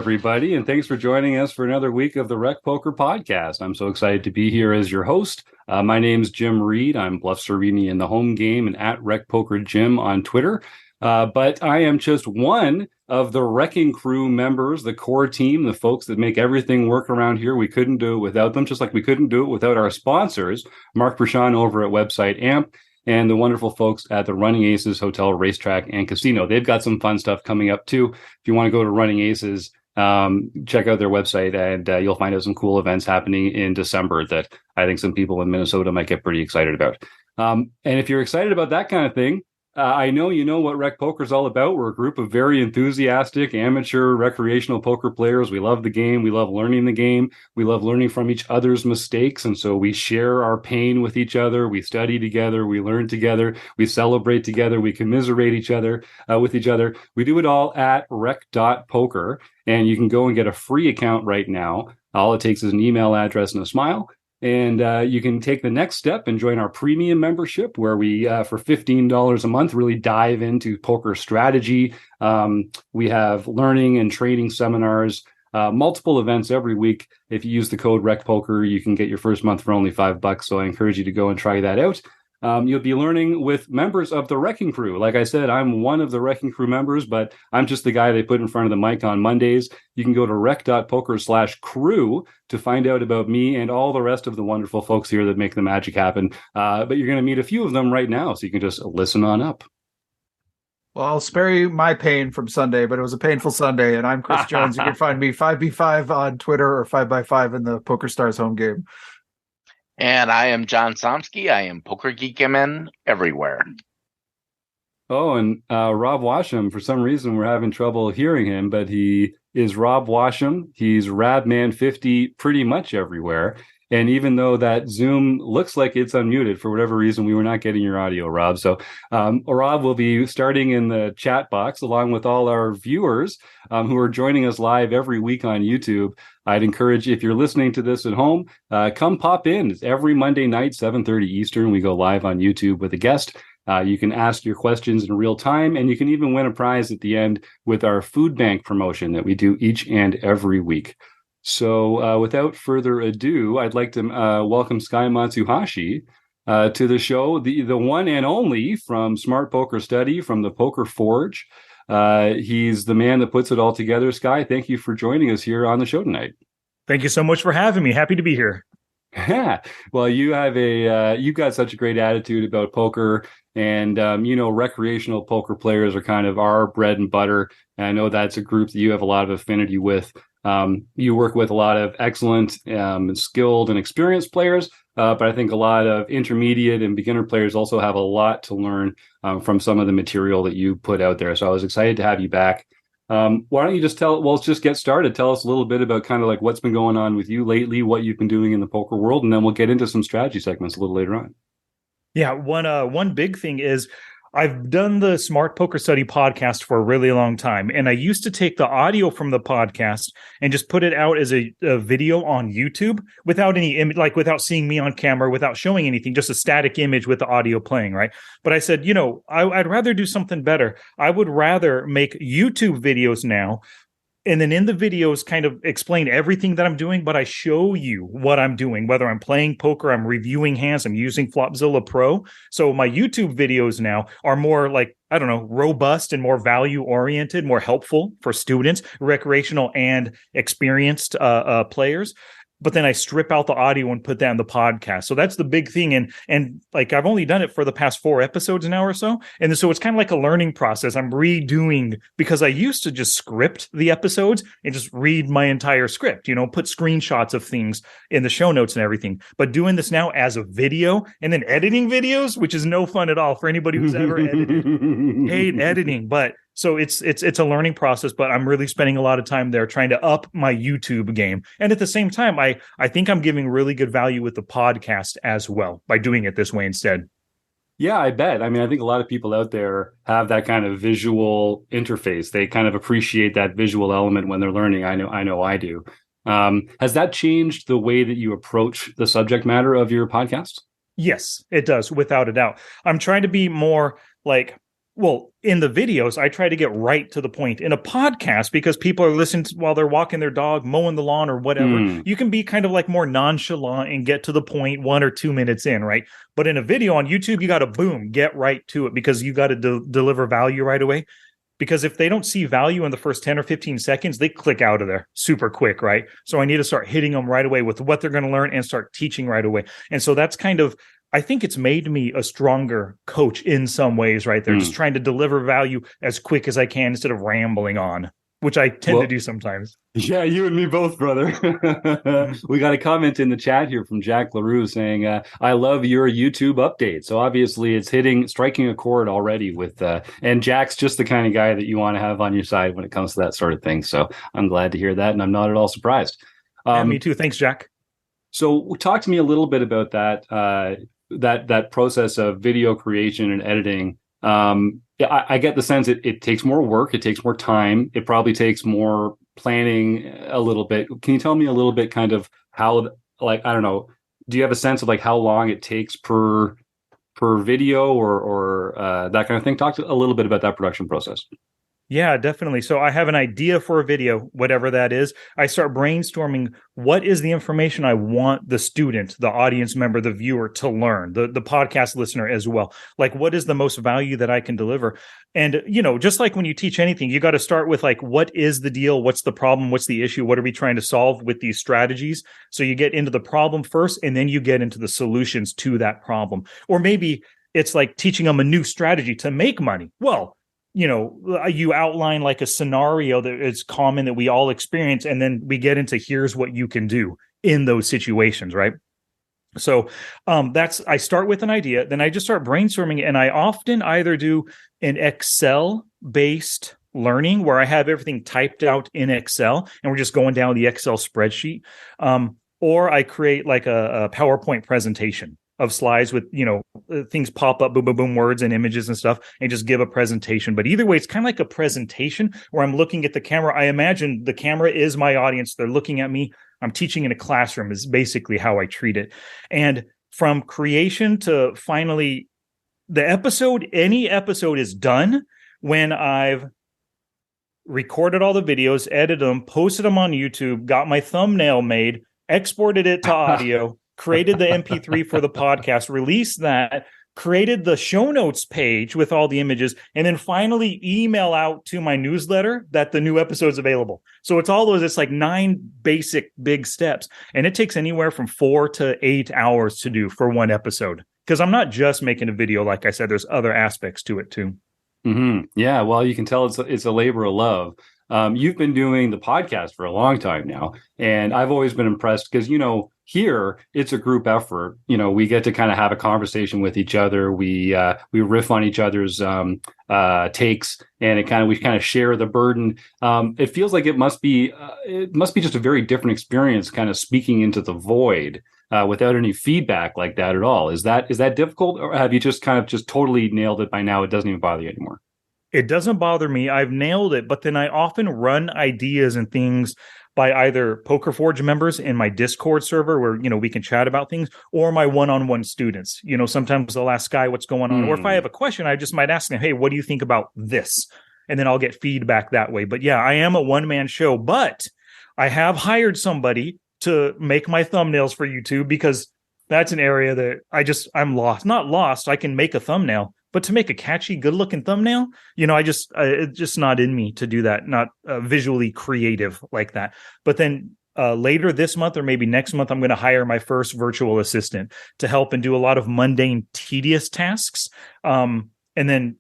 everybody, and thanks for joining us for another week of the Rec Poker Podcast. I'm so excited to be here as your host. My name's Jim Reed. I'm Bluff Servini in the home game and at Rec Poker Jim on Twitter. But I am just one of the Wrecking Crew members, the core team, the folks that make everything work around here. We couldn't do it without them, just like we couldn't do it without our sponsors, Mark Prashant over at website AMP, and the wonderful folks at the Running Aces Hotel, Racetrack, and Casino. They've got some fun stuff coming up, too. If you want to go to Running Aces, check out their website, and you'll find out some cool events happening in December that I think some people in Minnesota might get pretty excited about. And if you're excited about that kind of thing, I know you know what Rec Poker is all about. We're a group of very enthusiastic, amateur, recreational poker players. We love the game. We love learning the game. We love learning from each other's mistakes. And so we share our pain with each other. We study together. We learn together. We celebrate together. We commiserate each other with each other. We do it all at rec.poker. And you can go and get a free account right now. All it takes is an email address and a smile. And you can take the next step and join our premium membership, where we, for $15 a month, really dive into poker strategy. We have learning and training seminars, multiple events every week. If you use the code RECPOKER, you can get your first month for only $5. So I encourage you to go and try that out. You'll be learning with members of the Wrecking Crew. Like I said, I'm one of the Wrecking Crew members, but I'm just the guy they put in front of the mic on Mondays. You can go to rec.poker/crew to find out about me and all the rest of the wonderful folks here that make the magic happen. But you're going to meet a few of them right now, so you can just listen on up. Well, I'll spare you my pain from Sunday, but it was a painful Sunday, and I'm Chris Jones. You can find me 5B5 on Twitter or 5x5 in the Poker Stars home game. And I am John Somsky. I am Poker Geekerman everywhere. Oh, and Rob Washam, for some reason, we're having trouble hearing him, but he is Rob Washam. He's Rabman50 pretty much everywhere. And even though that Zoom looks like it's unmuted, for whatever reason, we were not getting your audio, Rob. So Rob will be starting in the chat box along with all our viewers who are joining us live every week on YouTube. I'd encourage, if you're listening to this at home, come pop in. It's every Monday night, 7:30 Eastern. We go live on YouTube with a guest. You can ask your questions in real time, and you can even win a prize at the end with our food bank promotion that we do each and every week. So without further ado, I'd like to welcome Sky Matsuhashi to the show, the one and only from Smart Poker Study, from the Poker Forge. He's the man that puts it all together. Sky, thank you for joining us here on the show tonight. Thank you so much for having me. Happy to be here. Yeah. Well, you have you've got such a great attitude about poker, and recreational poker players are kind of our bread and butter. And I know that's a group that you have a lot of affinity with. You work with a lot of excellent, skilled and experienced players, but I think a lot of intermediate and beginner players also have a lot to learn from some of the material that you put out there. So I was excited to have you back. Why don't you just let's just get started. Tell us a little bit about kind of like what's been going on with you lately, what you've been doing in the poker world, and then we'll get into some strategy segments a little later on. Yeah, one big thing is I've done the Smart Poker Study podcast for a really long time, and I used to take the audio from the podcast and just put it out as a video on YouTube without any image, like without seeing me on camera, without showing anything, just a static image with the audio playing, right? But I said, I'd rather do something better. I would rather make YouTube videos now, and then in the videos kind of explain everything that I'm doing, but I show you what I'm doing, whether I'm playing poker, I'm reviewing hands, I'm using Flopzilla Pro. So my YouTube videos now are more like, robust and more value-oriented, more helpful for students, recreational and experienced players. But then I strip out the audio and put that in the podcast. So that's the big thing. And like, I've only done it for the past 4 episodes now or so. And so it's kind of like a learning process. I'm redoing, because I used to just script the episodes and just read my entire script, put screenshots of things in the show notes and everything. But doing this now as a video and then editing videos, which is no fun at all for anybody who's ever edited. Hate editing, but so it's a learning process, but I'm really spending a lot of time there trying to up my YouTube game. And at the same time, I think I'm giving really good value with the podcast as well by doing it this way instead. Yeah, I bet. I mean, I think a lot of people out there have that kind of visual interface. They kind of appreciate that visual element when they're learning. I know I do. Has that changed the way that you approach the subject matter of your podcast? Yes, it does, without a doubt. I'm trying to be more like well, in the videos, I try to get right to the point. In a podcast, because people are listening while they're walking their dog, mowing the lawn, or whatever, you can be kind of like more nonchalant and get to the point 1 or 2 minutes in, right? But in a video on YouTube, you got to boom, get right to it, because you got to deliver value right away. Because if they don't see value in the first 10 or 15 seconds, they click out of there super quick, right? So I need to start hitting them right away with what they're going to learn and start teaching right away. And so that's kind of, I think it's made me a stronger coach in some ways, right there. Just trying to deliver value as quick as I can instead of rambling on, which I tend to do sometimes. Yeah, you and me both, brother. We got a comment in the chat here from Jack LaRue saying, I love your YouTube update. So obviously it's striking a chord already with, and Jack's just the kind of guy that you want to have on your side when it comes to that sort of thing. So I'm glad to hear that. And I'm not at all surprised. Yeah, me too. Thanks, Jack. So talk to me a little bit about that process of video creation and editing. I get the sense it takes more work, it takes more time, it probably takes more planning a little bit. Can you tell me a little bit kind of how, like, I don't know, do you have a sense of like how long it takes per video or that kind of thing? Talk a little bit about that production process. Yeah, definitely. So I have an idea for a video, whatever that is. I start brainstorming what is the information I want the student, the audience member, the viewer to learn, the podcast listener as well. Like, what is the most value that I can deliver? And, just like when you teach anything, you got to start with like, what is the deal? What's the problem? What's the issue? What are we trying to solve with these strategies? So you get into the problem first, and then you get into the solutions to that problem. Or maybe it's like teaching them a new strategy to make money. Well, you outline like a scenario that is common that we all experience, and then we get into here's what you can do in those situations, right? So I start with an idea, then I just start brainstorming, and I often either do an Excel-based learning where I have everything typed out in Excel, and we're just going down the Excel spreadsheet, or I create like a PowerPoint presentation of slides with, things pop up, boom, boom, boom, words and images and stuff, and just give a presentation. But either way, it's kind of like a presentation where I'm looking at the camera. I imagine the camera is my audience. They're looking at me. I'm teaching in a classroom is basically how I treat it. And from creation to finally any episode is done when I've recorded all the videos, edited them, posted them on YouTube, got my thumbnail made, exported it to audio, created the MP3 for the podcast, released that, created the show notes page with all the images, and then finally email out to my newsletter that the new episode is available. So it's like 9 basic big steps. And it takes anywhere from 4 to 8 hours to do for one episode. Because I'm not just making a video, like I said, there's other aspects to it too. Mm-hmm. Yeah, well, you can tell it's a labor of love. You've been doing the podcast for a long time now, and I've always been impressed because, here it's a group effort. We get to kind of have a conversation with each other. We riff on each other's takes, and we kind of share the burden. It feels like it must be just a very different experience, kind of speaking into the void without any feedback like that at all. Is that difficult, or have you just kind of just totally nailed it by now? It doesn't even bother you anymore. It doesn't bother me. I've nailed it, but then I often run ideas and things by either Poker Forge members in my Discord server where, we can chat about things, or my one-on-one students. Sometimes they'll ask Sky what's going on. Or if I have a question, I just might ask them, hey, what do you think about this? And then I'll get feedback that way. But yeah, I am a one-man show, but I have hired somebody to make my thumbnails for YouTube because that's an area that I'm lost. Not lost. I can make a thumbnail, but to make a catchy, good-looking thumbnail, it's just not in me to do that. Not visually creative like that. But then later this month or maybe next month, I'm going to hire my first virtual assistant to help and do a lot of mundane, tedious tasks, and then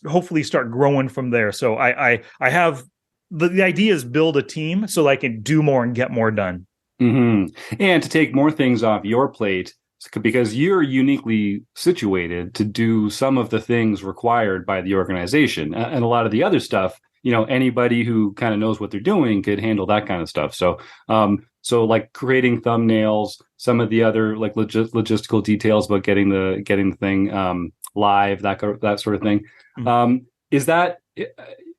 hopefully start growing from there. So I have the idea is build a team so I can do more and get more done. Mm-hmm. And to take more things off your plate, because you're uniquely situated to do some of the things required by the organization, and a lot of the other stuff, anybody who kind of knows what they're doing could handle that kind of stuff. So like creating thumbnails, some of the other like logistical details about getting the thing live, that sort of thing. Mm-hmm. Is that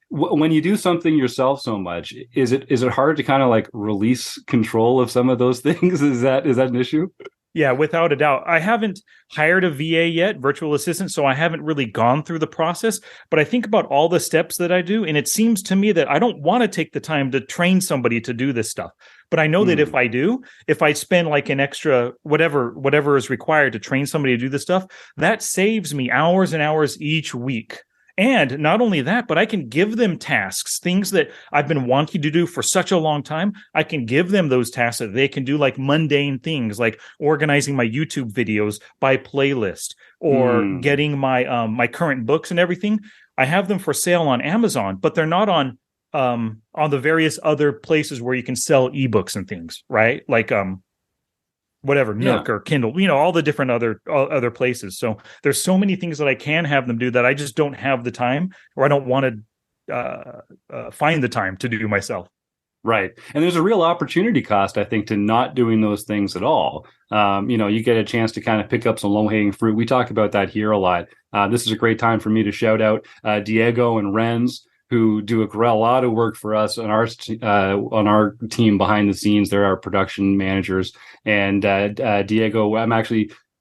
when you do something yourself so much, is it hard to kind of like release control of some of those things? Is that an issue? Yeah, without a doubt. I haven't hired a VA yet, virtual assistant, so I haven't really gone through the process. But I think about all the steps that I do, and it seems to me that I don't want to take the time to train somebody to do this stuff. But I know that if I do, if I spend like an extra whatever is required to train somebody to do this stuff, that saves me hours and hours each week. And not only that, but I can give them tasks, things that I've been wanting to do for such a long time. I can give them those tasks that they can do, like mundane things like organizing my YouTube videos by playlist or getting my my current books and everything. I have them for sale on Amazon, but they're not on the various other places where you can sell ebooks and things, right? Like whatever, Nook or Kindle, all the different other places. So there's so many things that I can have them do that I just don't have the time, or I don't want to find the time to do myself. Right. And there's a real opportunity cost, I think, to not doing those things at all. You get a chance to kind of pick up some low-hanging fruit. We talk about that here a lot. This is a great time for me to shout out Diego and Renz, who do a lot of work for us on our team behind the scenes. They're our production managers. And Diego,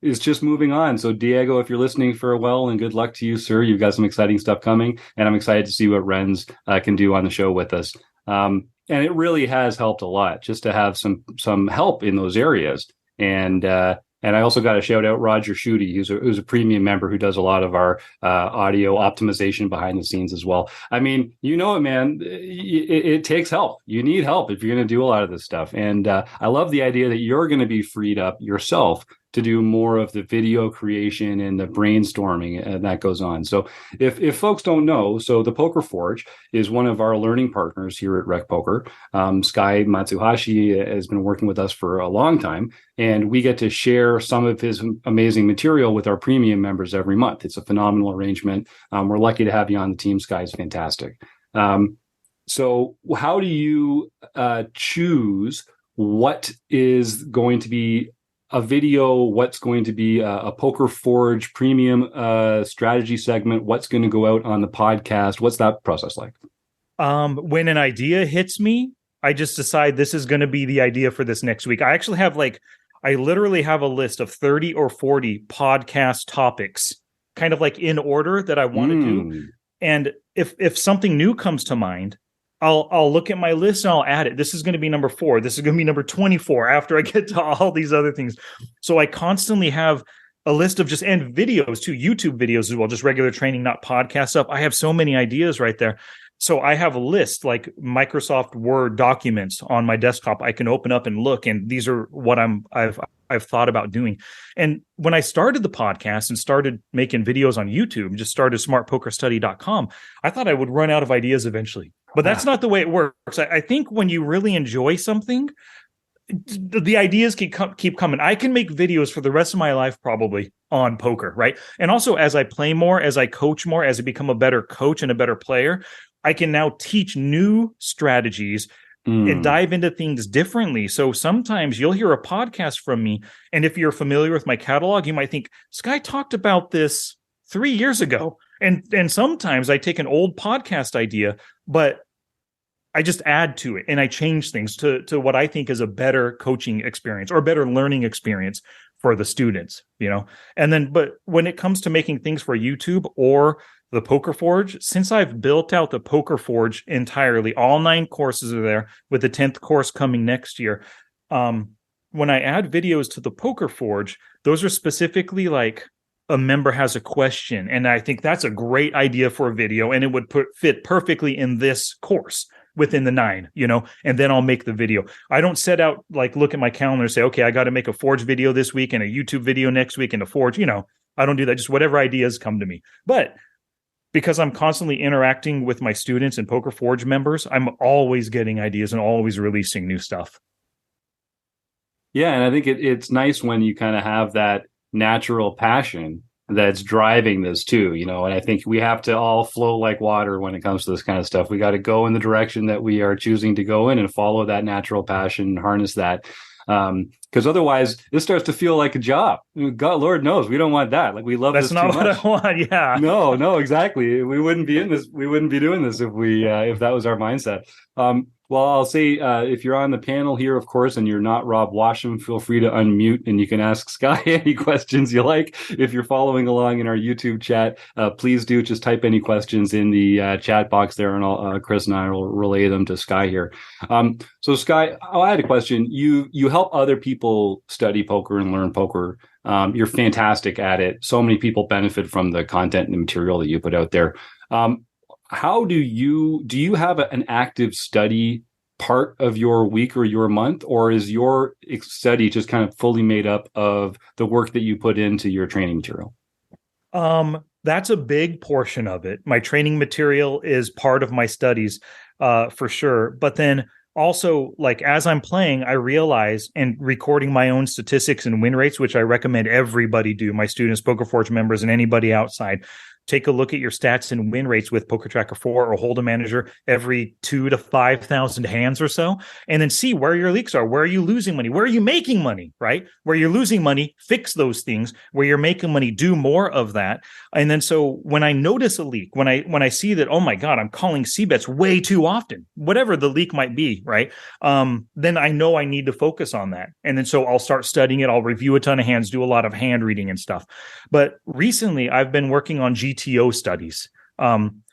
is just moving on. So Diego, if you're listening, farewell and good luck to you, sir. You've got some exciting stuff coming, and I'm excited to see what Renz can do on the show with us. And it really has helped a lot just to have some help in those areas. And I also got to shout out Roger Schutte, who's a premium member who does a lot of our audio optimization behind the scenes as well. I mean, it, man. It takes help. You need help if you're going to do a lot of this stuff. And I love the idea that you're going to be freed up yourself to do more of the video creation and the brainstorming that goes on. So if folks don't know, so the Poker Forge is one of our learning partners here at Rec Poker. Sky Matsuhashi has been working with us for a long time, and we get to share some of his amazing material with our premium members every month. It's a phenomenal arrangement. We're lucky to have you on the team. Sky is fantastic. So how do you choose what is going to be a video, what's going to be a Poker Forge premium strategy segment, what's going to go out on the podcast? What's that process like? When an idea hits me, I just decide this is going to be the idea for this next week. I actually have I literally have a list of 30 or 40 podcast topics, kind of like in order that I want to do. And if something new comes to mind, I'll look at my list and I'll add it. This is going to be number 4. This is going to be number 24 after I get to all these other things. So I constantly have a list of and videos too, YouTube videos as well, just regular training, not podcast stuff. I have so many ideas right there. So I have a list like Microsoft Word documents on my desktop. I can open up and look, and these are what I've thought about doing. And when I started the podcast and started making videos on YouTube, just started smartpokerstudy.com, I thought I would run out of ideas eventually. But that's not the way it works. I think when you really enjoy something, the ideas keep coming. I can make videos for the rest of my life probably on poker, right? And also as I play more, as I coach more, as I become a better coach and a better player, I can now teach new strategies and dive into things differently. So sometimes you'll hear a podcast from me, and if you're familiar with my catalog, you might think, Sky talked about this 3 years ago. And sometimes I take an old podcast idea, but I just add to it and I change things to what I think is a better coaching experience or a better learning experience for the students, And then, but when it comes to making things for YouTube or the Poker Forge, since I've built out the Poker Forge entirely, all 9 courses are there with the 10th course coming next year. When I add videos to the Poker Forge, those are specifically like a member has a question. And I think that's a great idea for a video, and it would fit perfectly in this course within the 9, and then I'll make the video. I don't set out, look at my calendar and say, okay, I got to make a Forge video this week and a YouTube video next week and a Forge, I don't do that. Just whatever ideas come to me. But because I'm constantly interacting with my students and Poker Forge members, I'm always getting ideas and always releasing new stuff. Yeah, and I think it's nice when you kind of have that natural passion that's driving this too, and I think we have to all flow like water when it comes to this kind of stuff. We got to go in the direction that we are choosing to go in and follow that natural passion and harness that. Because otherwise this starts to feel like a job. God, Lord knows we don't want that. We love that's this not too what much. I want. Yeah. No, exactly. We wouldn't be in this. We wouldn't be doing this if that was our mindset. Well, I'll say if you're on the panel here, of course, and you're not Rob Washam, feel free to unmute and you can ask Sky any questions you like. If you're following along in our YouTube chat, please do just type any questions in the chat box there, and Chris and I will relay them to Sky here. So, Sky, I had a question. You help other people study poker and learn poker. You're fantastic at it. So many people benefit from the content and the material that you put out there. How do you have an active study part of your week or your month, or is your study just kind of fully made up of the work that you put into your training material? That's a big portion of it. My training material is part of my studies, for sure. But then also, like, as I'm playing, I realize, and recording my own statistics and win rates, which I recommend everybody do, my students, Poker Forge members, and anybody outside. Take a look at your stats and win rates with Poker Tracker 4 or Hold a Manager every 2,000 to 5,000 hands or so, and then see where your leaks are. Where are you losing money? Where are you making money, right? Where you're losing money, fix those things. Where you're making money, do more of that. And then so when I notice a leak, when I see that, oh my God, I'm calling C-bets way too often, whatever the leak might be, right? Then I know I need to focus on that. And then so I'll start studying it. I'll review a ton of hands, do a lot of hand reading and stuff. But recently I've been working on GTO studies. I'm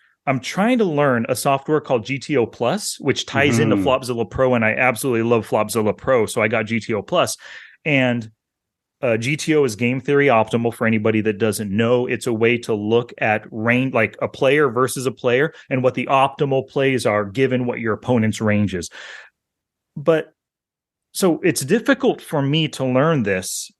trying to learn a software called GTO Plus, which ties into Flopzilla Pro, and I absolutely love Flopzilla Pro, so I got GTO Plus. And GTO is game theory optimal for anybody that doesn't know. It's a way to look at range, like a player versus a player, and what the optimal plays are given what your opponent's range is. But so it's difficult for me to learn this.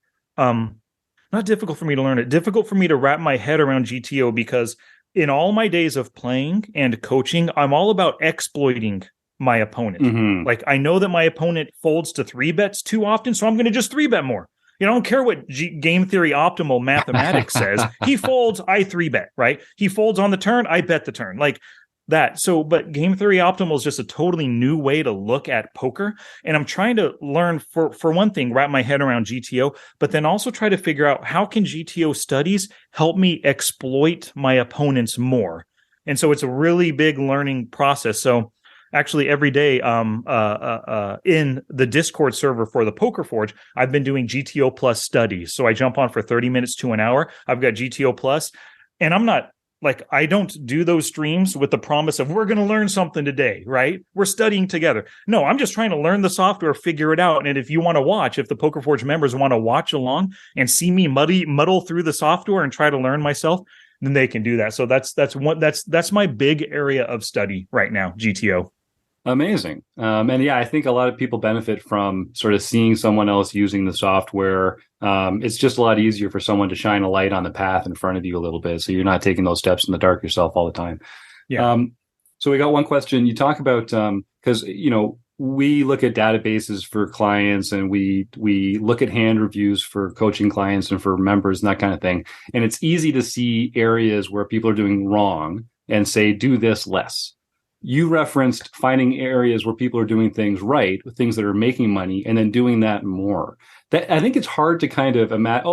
Not difficult for me to learn it, difficult for me to wrap my head around GTO, because in all my days of playing and coaching, I'm all about exploiting my opponent. Like, I know that my opponent folds to 3-bets too often, so I'm going to just 3-bet more. I don't care what game theory optimal mathematics says. He folds, I 3-bet, right? He folds on the turn, I bet the turn. Like that. So, but game theory optimal is just a totally new way to look at poker. And I'm trying to learn, for one thing, wrap my head around GTO, but then also try to figure out how can GTO studies help me exploit my opponents more. And so it's a really big learning process. So actually every day in the Discord server for the Poker Forge, I've been doing GTO Plus studies. So I jump on for 30 minutes to an hour. I've got GTO Plus, and I'm not, like, I don't do those streams with the promise of we're going to learn something today, right? We're studying together. No, I'm just trying to learn the software, figure it out. And if you want to watch, if the Poker Forge members want to watch along and see me muddle through the software and try to learn myself, then they can do that. So that's my big area of study right now, GTO. Amazing. And yeah, I think a lot of people benefit from sort of seeing someone else using the software. It's just a lot easier for someone to shine a light on the path in front of you a little bit, so you're not taking those steps in the dark yourself all the time. Yeah. So we got one question. You talk about, because, we look at databases for clients, and we look at hand reviews for coaching clients and for members and that kind of thing. And it's easy to see areas where people are doing wrong and say, do this less. You referenced finding areas where people are doing things right, things that are making money, and then doing that more. That, I think it's hard to kind of imagine,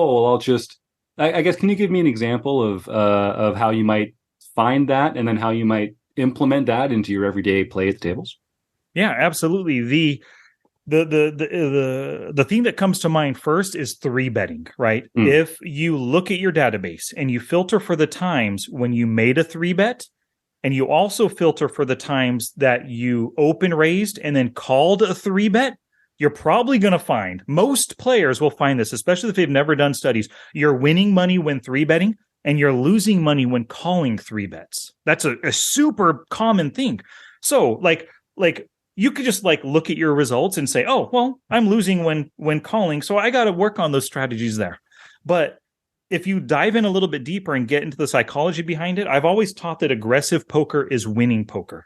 I guess, can you give me an example of how you might find that, and then how you might implement that into your everyday play at the tables? Yeah, absolutely. The thing that comes to mind first is 3-betting, right? If you look at your database and you filter for the times when you made a 3-bet, and you also filter for the times that you open raised and then called a 3-bet, you're probably going to find, most players will find this, especially if they've never done studies, you're winning money when 3-betting and you're losing money when calling 3-bets. That's a super common thing. So like you could just look at your results and say, oh, well, I'm losing when calling, so I got to work on those strategies there. But if you dive in a little bit deeper and get into the psychology behind it, I've always taught that aggressive poker is winning poker.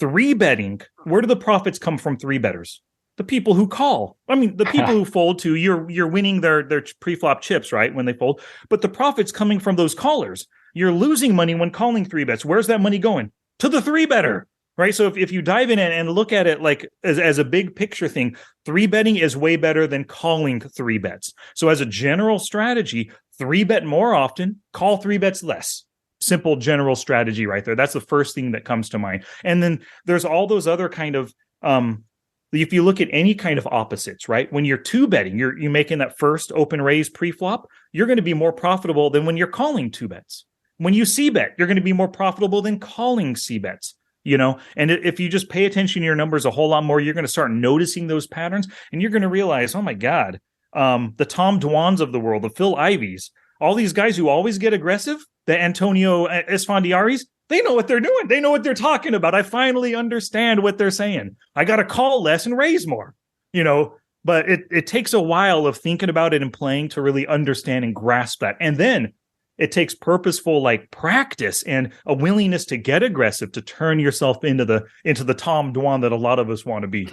3-betting, where do the profits come from? 3-betters, the people who call. I mean, the people who fold too, you're winning their pre-flop chips, right, when they fold. But the profits coming from those callers. You're losing money when calling 3-bets. Where's that money going? To the 3-better. Right. So if you dive in and look at it like as a big picture thing, 3-betting is way better than calling 3-bets. So as a general strategy, 3-bet more often, call 3-bets less. Simple general strategy right there. That's the first thing that comes to mind. And then there's all those other kind of If you look at any kind of opposites, right? When you're two betting, you're making that first open raise pre-flop, you're going to be more profitable than when you're calling two bets. When you C bet, you're going to be more profitable than calling C bets. And if you just pay attention to your numbers a whole lot more, you're going to start noticing those patterns, and you're going to realize, oh my God, the Tom Dwans of the world, the Phil Ivies, all these guys who always get aggressive, the Antonio Esfandiaris, they know what they're doing. They know what they're talking about. I finally understand what they're saying. I got to call less and raise more, but it takes a while of thinking about it and playing to really understand and grasp that. And then it takes purposeful practice and a willingness to get aggressive to turn yourself into the Tom Dwan that a lot of us want to be.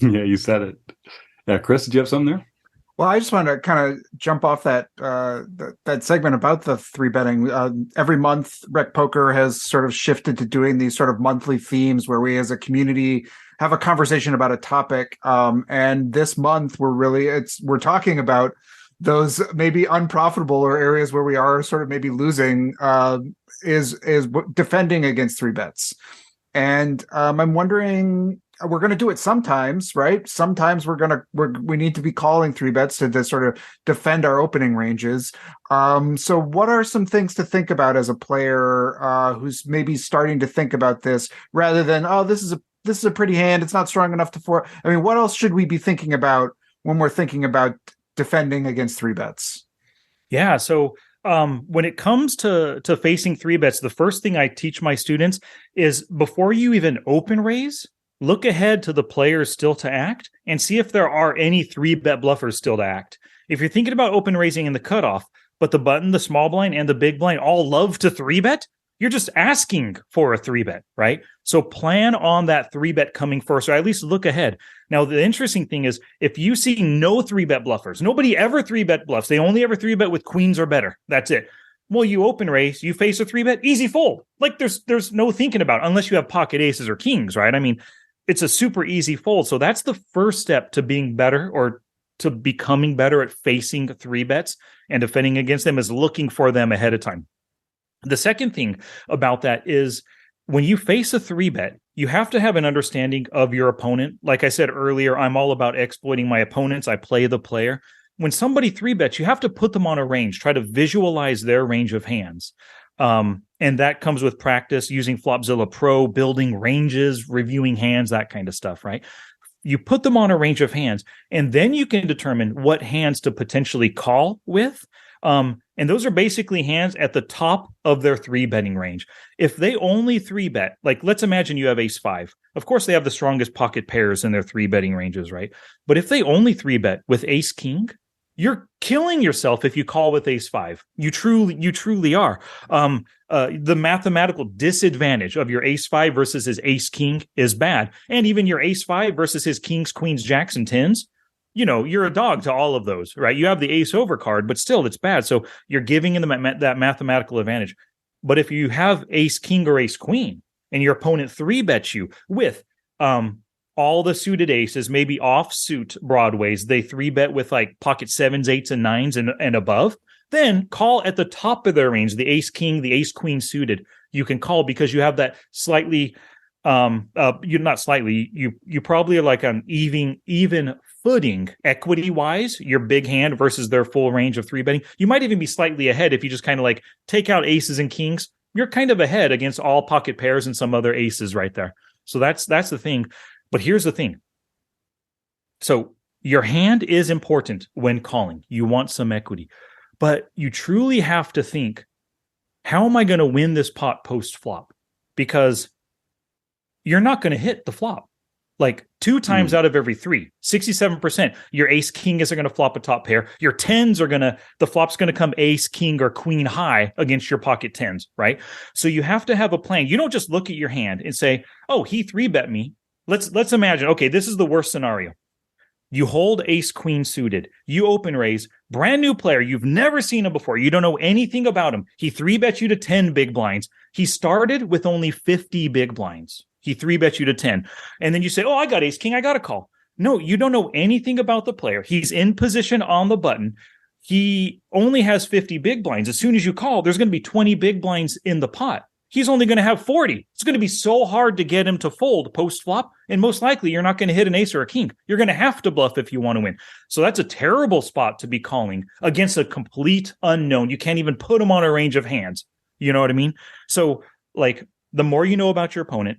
Yeah, you said it. Yeah, Chris, did you have something there? Well, I just want to kind of jump off that segment about the three betting. Every month, Rec Poker has sort of shifted to doing these sort of monthly themes where we, as a community, have a conversation about a topic. And this month, we're talking about those maybe unprofitable or areas where we are sort of maybe losing is defending against three bets. And I'm wondering, we're going to do it sometimes, right? Sometimes we need to be calling three bets to sort of defend our opening ranges. So what are some things to think about as a player who's maybe starting to think about this, rather than, oh, this is a pretty hand, it's not strong enough to I mean, what else should we be thinking about when we're thinking about defending against three bets? Yeah. So when it comes to facing three bets, the first thing I teach my students is, before you even open raise, look ahead to the players still to act and see if there are any three bet bluffers still to act. If you're thinking about open raising in the cutoff, but the button, the small blind, and the big blind all love to three bet, you're just asking for a three bet, right? So plan on that three bet coming first, or at least look ahead. Now, the interesting thing is, if you see no three bet bluffers, nobody ever three bet bluffs, they only ever three bet with queens or better. That's it. Well, you open raise, you face a three bet, easy fold. There's no thinking about it, unless you have pocket aces or kings, right? I mean, it's a super easy fold. So that's the first step to being better, or to becoming better at facing three bets and defending against them, is looking for them ahead of time. The second thing about that is, when you face a three bet, you have to have an understanding of your opponent. Like I said earlier, I'm all about exploiting my opponents. I play the player. When somebody three bets, you have to put them on a range, try to visualize their range of hands. And that comes with practice, using Flopzilla Pro, building ranges, reviewing hands, that kind of stuff, right? You put them on a range of hands, and then you can determine what hands to potentially call with. And those are basically hands at the top of their three betting range. If they only three bet, let's imagine you have ace five. Of course, they have the strongest pocket pairs in their three betting ranges, right? But if they only three bet with ace king, you're killing yourself if you call with ace five. You truly are. The mathematical disadvantage of your ace five versus his ace king is bad. And even your ace five versus his kings, queens, jacks, and tens, you're a dog to all of those, right? You have the ace over card, but still it's bad. So you're giving them that mathematical advantage. But if you have ace king or ace queen, and your opponent three bets you with all the suited aces, maybe offsuit broadways, they three bet with pocket sevens, eights, and nines and above, then call at the top of their range, the ace king, the ace queen suited. You can call because you have that slightly, you're not slightly, you probably are on even footing equity wise, your big hand versus their full range of three betting. You might even be slightly ahead if you just kind of take out aces and kings. You're kind of ahead against all pocket pairs and some other aces right there. So that's the thing. But here's the thing. So your hand is important when calling. You want some equity, but you truly have to think, how am I going to win this pot post flop? Because you're not going to hit the flop. 2 times out of every 3, 67%, your ace king isn't going to flop a top pair. Your tens the flop's going to come ace, king, or queen high against your pocket tens, right? So you have to have a plan. You don't just look at your hand and say, oh, he 3-bet me. Let's imagine, okay, this is the worst scenario. You hold ace queen suited. You open raise, brand new player. You've never seen him before. You don't know anything about him. He 3-bet you to 10 big blinds. He started with only 50 big blinds. He 3-bet you to 10. And then you say, oh, I got ace king. I got a call. No, you don't know anything about the player. He's in position on the button. He only has 50 big blinds. As soon as you call, there's going to be 20 big blinds in the pot. he's only going to have 40. It's going to be so hard to get him to fold post flop. And most likely you're not going to hit an ace or a king. You're going to have to bluff if you want to win. So that's a terrible spot to be calling against a complete unknown. You can't even put him on a range of hands. You know what I mean? So like the more you know about your opponent,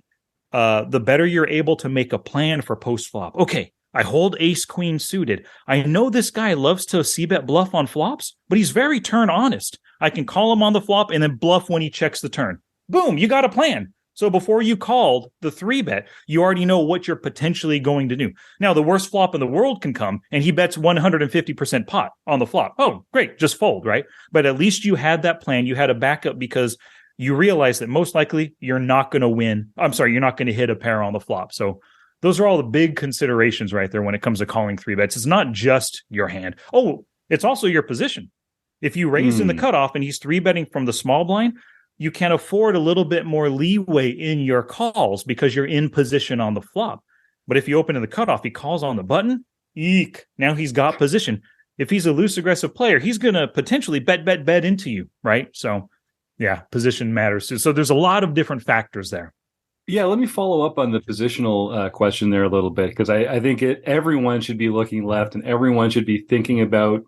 the better you're able to make a plan for post flop. Okay, I hold ace queen suited. I know this guy loves to c-bet bluff on flops, but he's very turn honest. I can call him on the flop and then bluff when he checks the turn. Boom, you got a plan. So before you called the 3-bet, you already know what you're potentially going to do. Now, the worst flop in the world can come, and he bets 150% pot on the flop. Oh, great, just fold, right? But at least you had that plan. You had a backup because you realize that most likely you're not going to win. I'm sorry, you're not going to hit a pair on the flop. So those are all the big considerations right there when it comes to calling 3-bets. It's not just your hand. Oh, it's also your position. If you raise in the cutoff and he's 3-betting from the small blind, you can afford a little bit more leeway in your calls because you're in position on the flop. But if you open in the cutoff, he calls on the button, eek, now he's got position. If he's a loose aggressive player, he's going to potentially bet into you, right? So yeah, position matters too. So there's a lot of different factors there. Yeah, let me follow up on the positional question there a little bit, because I think everyone should be looking left and everyone should be thinking about,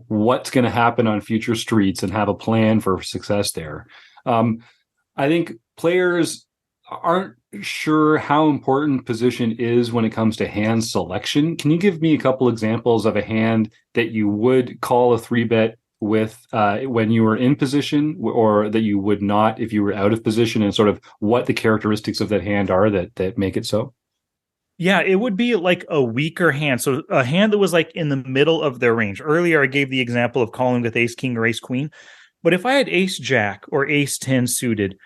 what's going to happen on future streets and have a plan for success there. I think players aren't sure how important position is when it comes to hand selection. Can you give me a couple examples of a hand that you would call a 3-bet with when you were in position, or that you would not if you were out of position, and sort of what the characteristics of that hand are that make it so? Yeah, it would be like a weaker hand. So a hand that was like in the middle of their range. Earlier, I gave the example of calling with ace king or ace queen. But if I had ace jack or ace 10 suited,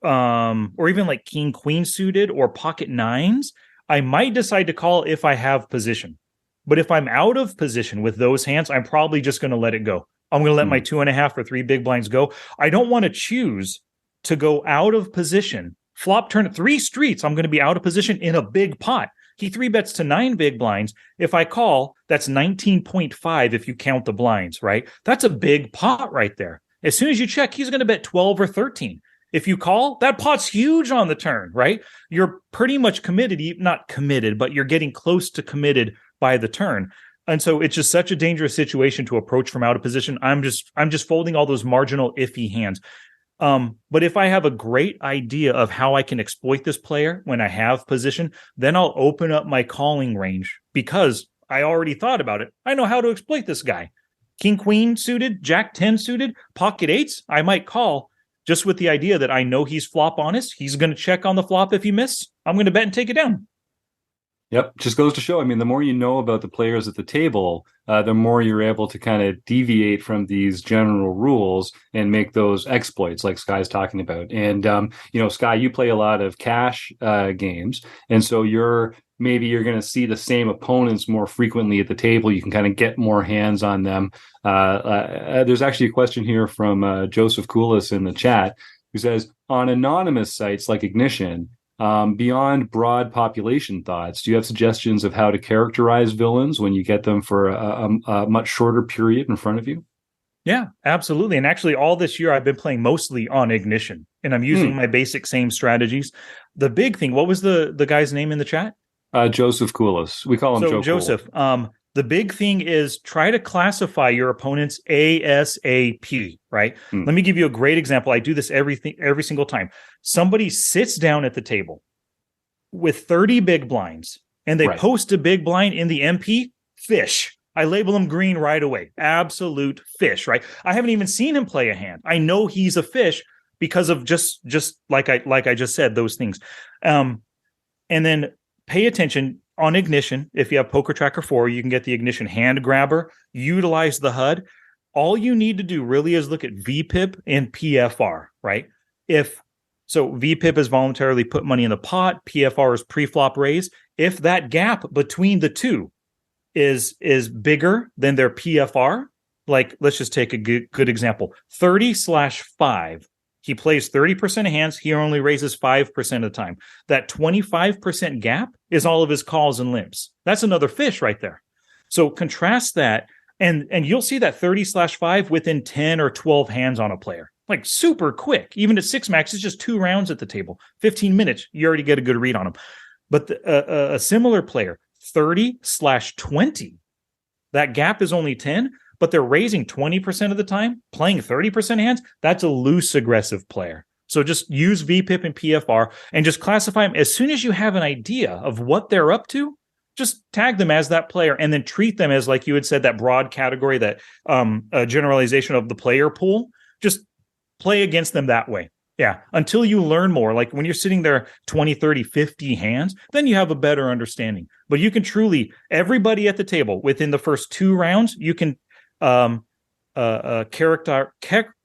or even like king queen suited or pocket nines, I might decide to call if I have position. But if I'm out of position with those hands, I'm probably just going to let it go. I'm going to let my 2.5 or 3 big blinds go. I don't want to choose to go out of position. Flop turn 3 streets, I'm going to be out of position in a big pot. He 3-bets to 9 big blinds. If I call, that's 19.5 if you count the blinds, right? That's a big pot right there. As soon as you check, he's going to bet 12 or 13. If you call, that pot's huge on the turn, right? You're pretty much committed, not committed, but you're getting close to committed by the turn. And so it's just such a dangerous situation to approach from out of position. I'm just folding all those marginal iffy hands. But if I have a great idea of how I can exploit this player when I have position, then I'll open up my calling range because I already thought about it. I know how to exploit this guy. King queen suited, jack 10 suited, pocket eights, I might call just with the idea that I know he's flop honest. He's going to check on the flop if he misses. I'm going to bet and take it down. Yep. Just goes to show, the more you know about the players at the table, the more you're able to kind of deviate from these general rules and make those exploits like Sky's talking about. And, Sky, you play a lot of cash games. And so maybe you're going to see the same opponents more frequently at the table. You can kind of get more hands on them. There's actually a question here from Joseph Koulis in the chat who says, on anonymous sites like Ignition, beyond broad population thoughts, do you have suggestions of how to characterize villains when you get them for a much shorter period in front of you? Yeah, absolutely. And actually, all this year, I've been playing mostly on Ignition, and I'm using my basic same strategies. The big thing, what was the guy's name in the chat? Joseph Koulis. We call him Joseph. The big thing is try to classify your opponent's ASAP, right? Let me give you a great example. I do this every single time. Somebody sits down at the table with 30 big blinds and they post a big blind in the MP, fish. I label him green right away. Absolute fish, right? I haven't even seen him play a hand. I know he's a fish because of just like I just said, those things. And then pay attention. On Ignition, if you have Poker Tracker 4, you can get the Ignition hand grabber, utilize the HUD. All you need to do really is look at VPIP and PFR, right? So VPIP is voluntarily put money in the pot, PFR is pre-flop raise. If that gap between the two is bigger than their PFR, like let's just take a good example, 30/5. He plays 30% of hands. He only raises 5% of the time. That 25% gap is all of his calls and limps. That's another fish right there. So contrast that, and you'll see that 30/5 within 10 or 12 hands on a player. like super quick. Even at 6-max, it's just 2 rounds at the table. 15 minutes, you already get a good read on them. But a similar player, 30/20, that gap is only 10, but they're raising 20% of the time, playing 30% hands. That's a loose aggressive player. So just use VPIP and PFR and just classify them. As soon as you have an idea of what they're up to, just tag them as that player and then treat them as, like you had said, that broad category, that generalization of the player pool. Just play against them that way. Yeah, until you learn more. Like when you're sitting there 20, 30, 50 hands, then you have a better understanding. But you can truly, everybody at the table, within the first 2 rounds, you can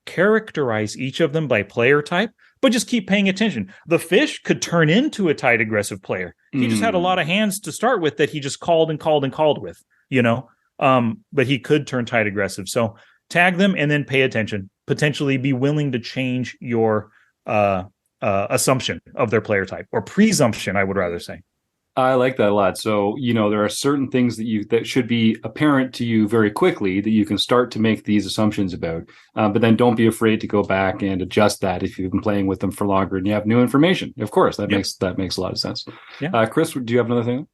characterize each of them by player type, but just keep paying attention. The fish could turn into a tight aggressive player. He just had a lot of hands to start with that he just called with, but he could turn tight aggressive. So tag them and then pay attention. Potentially be willing to change your assumption of their player type, or presumption, I would rather say. I like that a lot. So, there are certain things that should be apparent to you very quickly that you can start to make these assumptions about. But then don't be afraid to go back and adjust that if you've been playing with them for longer and you have new information. Of course, that makes a lot of sense. Yeah. Chris, do you have another thing?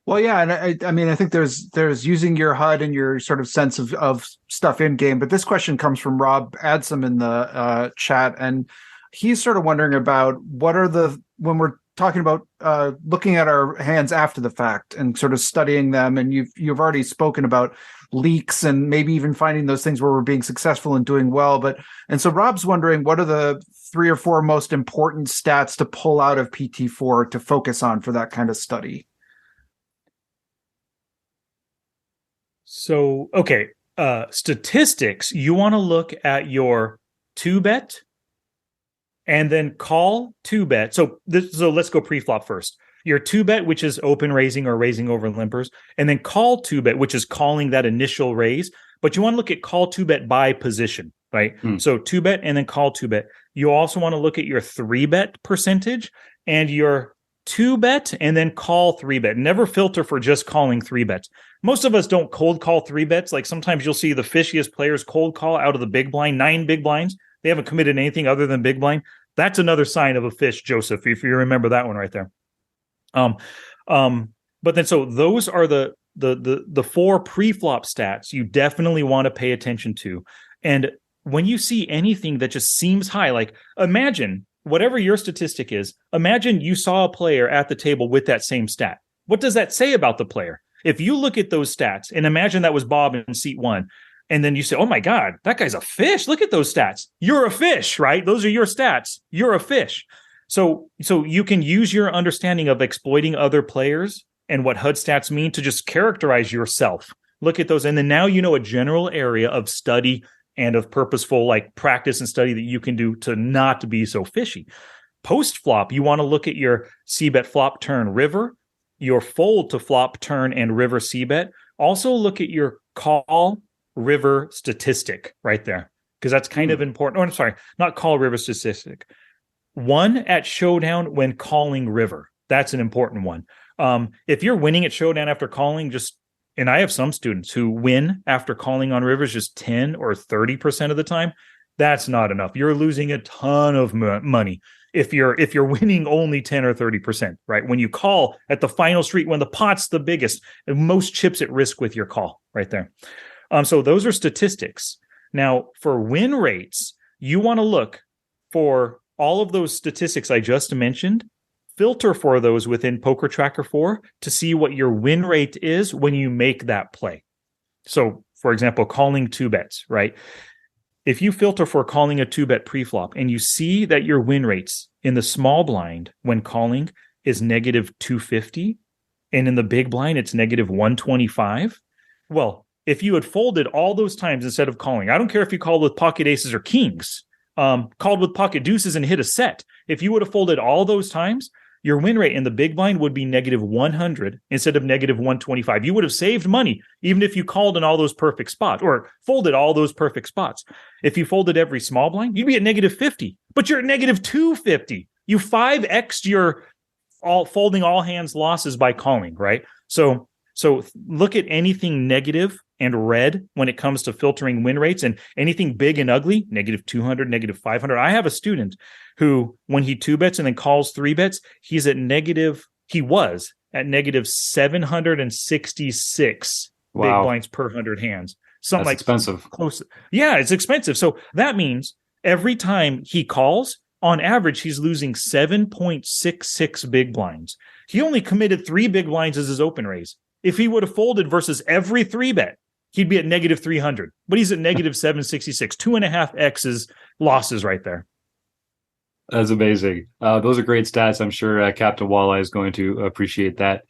Well, yeah, and I think there's using your HUD and your sort of sense of stuff in game. But this question comes from Rob Adsom in the chat, and he's sort of wondering about when we're talking about looking at our hands after the fact and sort of studying them, and you've already spoken about leaks and maybe even finding those things where we're being successful and doing well. And so Rob's wondering, what are the 3 or 4 most important stats to pull out of PT4 to focus on for that kind of study? So, okay, statistics, you want to look at your 2-bet and then call 2-bet. So let's go pre-flop first. Your 2-bet, which is open raising or raising over limpers, and then call 2-bet, which is calling that initial raise. But you want to look at call 2-bet by position, right? So 2-bet and then call 2-bet. You also want to look at your 3-bet percentage and your 2-bet and then call 3-bet. Never filter for just calling 3-bets. Most of us don't cold call 3-bets. Like sometimes you'll see the fishiest players cold call out of the big blind, 9 big blinds. They haven't committed anything other than big blind. That's another sign of a fish, Joseph, if you remember that one right there. But then so those are the 4 pre-flop stats you definitely want to pay attention to. And when you see anything that just seems high, like imagine whatever your statistic is, imagine you saw a player at the table with that same stat. What does that say about the player? If you look at those stats and imagine that was Bob in seat 1, and then you say, oh my God, that guy's a fish. Look at those stats. You're a fish, right? Those are your stats. You're a fish. So you can use your understanding of exploiting other players and what HUD stats mean to just characterize yourself. Look at those. And then now you know a general area of study and of purposeful like practice and study that you can do to not be so fishy. Post flop, you want to look at your c-bet flop turn river, your fold to flop turn and river c-bet. Also look at your call river statistic right there, because that's kind of important. Oh, I'm sorry, not call river statistic. 1 at showdown when calling river. That's an important one. If you're winning at showdown after calling, and I have some students who win after calling on rivers just 10 or 30% of the time, that's not enough. You're losing a ton of money if you're winning only 10 or 30%, right? When you call at the final street, when the pot's the biggest, most chips at risk with your call right there. So those are statistics. Now, for win rates, you want to look for all of those statistics I just mentioned, filter for those within Poker Tracker 4 to see what your win rate is when you make that play. So, for example, calling 2-bets, right? If you filter for calling a 2-bet preflop and you see that your win rates in the small blind when calling is negative 250, and in the big blind it's negative 125, well, if you had folded all those times instead of calling, I don't care if you called with pocket aces or kings, called with pocket deuces and hit a set. If you would have folded all those times, your win rate in the big blind would be negative 100 instead of negative 125. You would have saved money even if you called in all those perfect spots or folded all those perfect spots. If you folded every small blind, you'd be at negative 50, but you're at negative 250. You 5x'd your folding all hands losses by calling, right? So look at anything negative and red when it comes to filtering win rates, and anything big and ugly, -200, -500. I have a student who, when he 2-bets and then calls 3-bets, he was at -766 big Wow. blinds per 100 hands. Something That's like expensive. close. Yeah, it's expensive. So that means every time he calls, on average, he's losing 7.66 big blinds. He only committed 3 big blinds as his open raise. If he would have folded versus every 3-bet, he'd be at -300. But he's at -766, 2.5x's losses right there. That's amazing. Those are great stats. I'm sure Captain Walleye is going to appreciate that.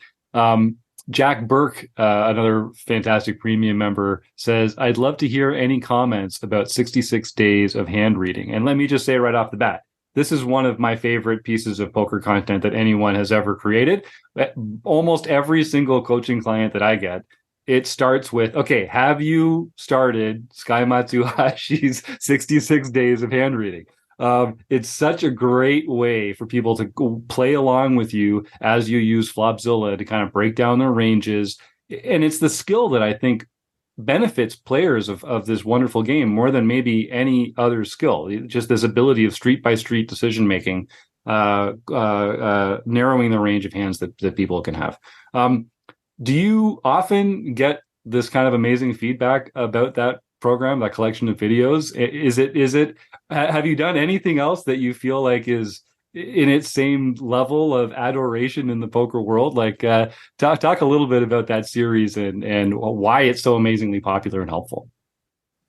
Jack Burke, another fantastic premium member, says, I'd love to hear any comments about 66 days of hand reading. And let me just say right off the bat, this is one of my favorite pieces of poker content that anyone has ever created. Almost every single coaching client that I get, it starts with, okay, have you started Sky Matsuhashi's 66 days of hand reading? It's such a great way for people to play along with you as you use Flopzilla to kind of break down their ranges. And it's the skill that I think benefits players of this wonderful game more than maybe any other skill. Just this ability of street by street decision making, narrowing the range of hands that people can have. Do you often get this kind of amazing feedback about that program, that collection of videos? Is it have you done anything else that you feel like is in its same level of adoration in the poker world? Like talk a little bit about that series and why it's so amazingly popular and helpful.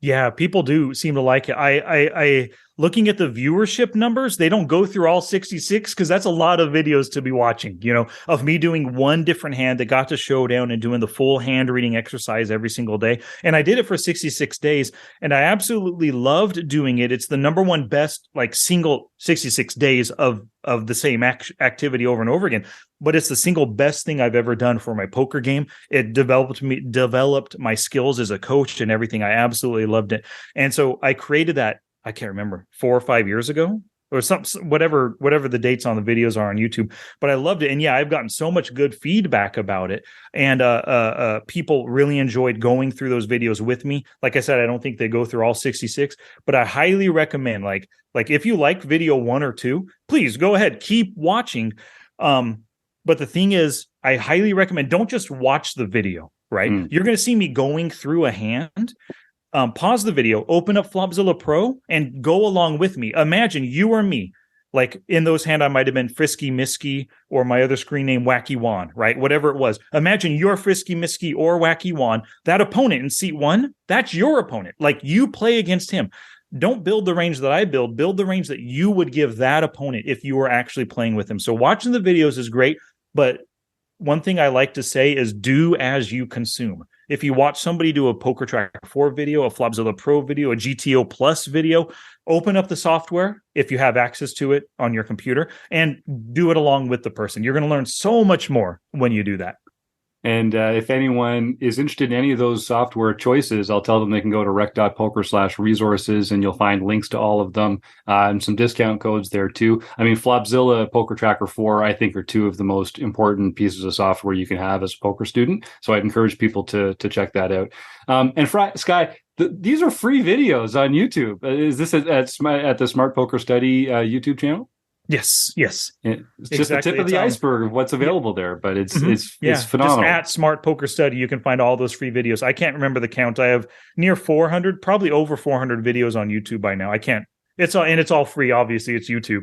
Yeah, people do seem to like it. I looking at the viewership numbers, they don't go through all 66 because that's a lot of videos to be watching, of me doing one different hand that got to showdown and doing the full hand reading exercise every single day. And I did it for 66 days and I absolutely loved doing it. It's the number one best single 66 days of the same activity over and over again. But it's the single best thing I've ever done for my poker game. It developed my skills as a coach and everything. I absolutely loved it. And so I created that, I can't remember, 4 or 5 years ago or whatever the dates on the videos are on YouTube. But I loved it. And yeah, I've gotten so much good feedback about it. And people really enjoyed going through those videos with me. Like I said, I don't think they go through all 66, but I highly recommend, like if you like video 1 or 2, please go ahead, keep watching. But the thing is, I highly recommend, don't just watch the video, right? You're going to see me going through a hand. Pause the video, open up Flopzilla Pro, and go along with me. Imagine you or me. Like in those hand, I might have been Frisky Misky or my other screen name, Wacky Wan, right? Whatever it was. Imagine you're Frisky Misky or Wacky Wan. That opponent in seat 1, that's your opponent. Like you play against him. Don't build the range that I build the range that you would give that opponent if you were actually playing with him. So watching the videos is great, but one thing I like to say is do as you consume. If you watch somebody do a Poker Tracker 4 video, a Flopzilla Pro video, a GTO Plus video, open up the software if you have access to it on your computer and do it along with the person. You're going to learn so much more when you do that. And if anyone is interested in any of those software choices, I'll tell them they can go to rec.poker/resources and you'll find links to all of them and some discount codes there too. I mean, Flopzilla, Poker Tracker 4, I think are 2 of the most important pieces of software you can have as a poker student. So I'd encourage people to check that out. And Sky, these are free videos on YouTube. Is this at the Smart Poker Study YouTube channel? Yes. It's just exactly. the tip of the iceberg of what's available there, but it's phenomenal. Just at Smart Poker Study, you can find all those free videos. I can't remember the count. I have near 400, probably over 400 videos on YouTube by now. I can't. It's all free. Obviously, it's YouTube.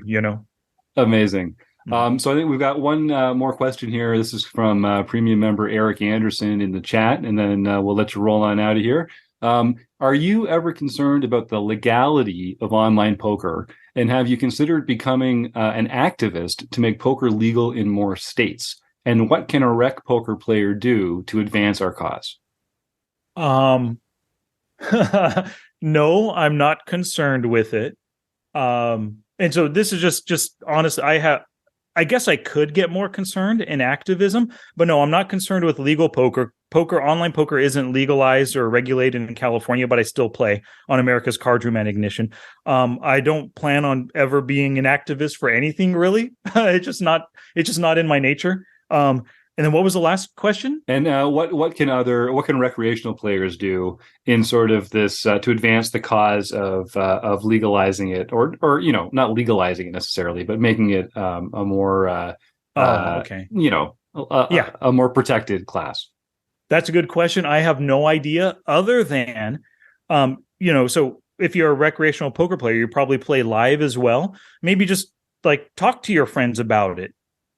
Amazing. So I think we've got one more question here. This is from premium member Eric Anderson in the chat, and then we'll let you roll on out of here. Are you ever concerned about the legality of online poker? And have you considered becoming an activist to make poker legal in more states? And what can a rec poker player do to advance our cause? No, I'm not concerned with it. And so this is just honest. I guess I could get more concerned in activism, but no, I'm not concerned with legal poker. Online poker isn't legalized or regulated in California, but I still play on America's Card Room and Ignition. I don't plan on ever being an activist for anything really. It's just not in my nature. And And then what was the last question? And what can recreational players do in sort of this to advance the cause of legalizing it, or not legalizing it necessarily, but making it a more Okay. a more protected class? That's a good question. I have no idea other than, so if you're a recreational poker player, you probably play live as well. Maybe just like talk to your friends about it.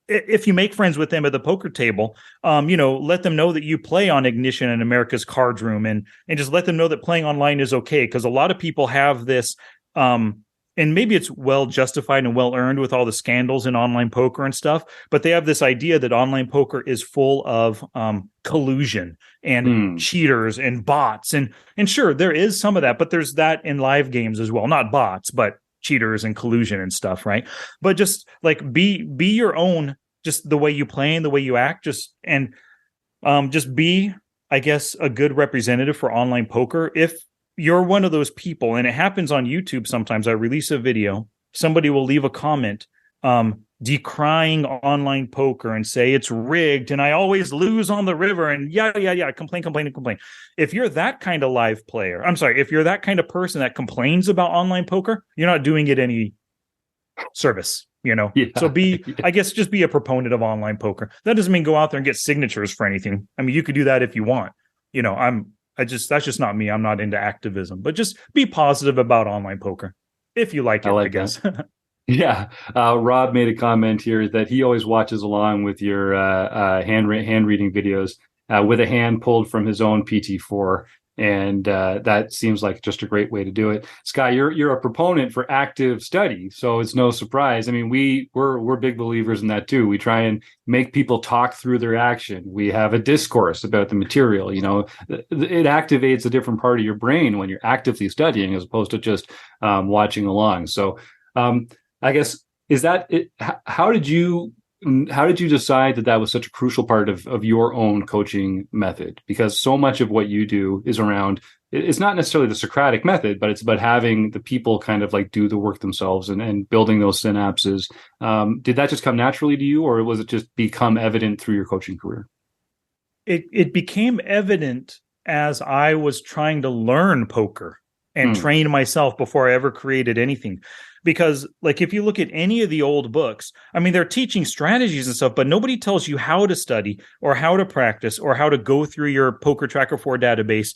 If you make friends with them at the poker table, let them know that you play on Ignition and America's Card Room, and just let them know that playing online is okay. Because a lot of people have this, and maybe it's well justified and well earned with all the scandals in online poker and stuff, but they have this idea that online poker is full of collusion and cheaters and bots. And sure, there is some of that, but there's that in live games as well. Not bots, but cheaters and collusion and stuff, right? But just like be your own, just the way you play and the way you act, just be, I guess, a good representative for online poker. If you're one of those people, and it happens on YouTube sometimes, I release a video, somebody will leave a comment decrying online poker and say it's rigged and I always lose on the river and complain. If you're that kind of live player, if you're that kind of person that complains about online poker, you're not doing it any service, Yeah. So I guess just be a proponent of online poker. That doesn't mean go out there and get signatures for anything. I mean, you could do that if you want. That's just not me. I'm not into activism, but just be positive about online poker if you like it, I guess. Yeah. Rob made a comment here that he always watches along with your hand reading videos with a hand pulled from his own PT4. And that seems like just a great way to do it. Sky, you're a proponent for active study, so it's no surprise. I mean, we're big believers in that too. We try and make people talk through their action. We have a discourse about the material. It activates a different part of your brain when you're actively studying as opposed to just watching along. So I guess is that it? How did you decide that was such a crucial part of your own coaching method? Because so much of what you do is around, it's not necessarily the Socratic method, but it's about having the people kind of like do the work themselves and building those synapses. Did that just come naturally to you, or was it just become evident through your coaching career? It became evident as I was trying to learn poker and train myself before I ever created anything. Because like, if you look at any of the old books, I mean, they're teaching strategies and stuff, but nobody tells you how to study or how to practice or how to go through your Poker Tracker 4 database.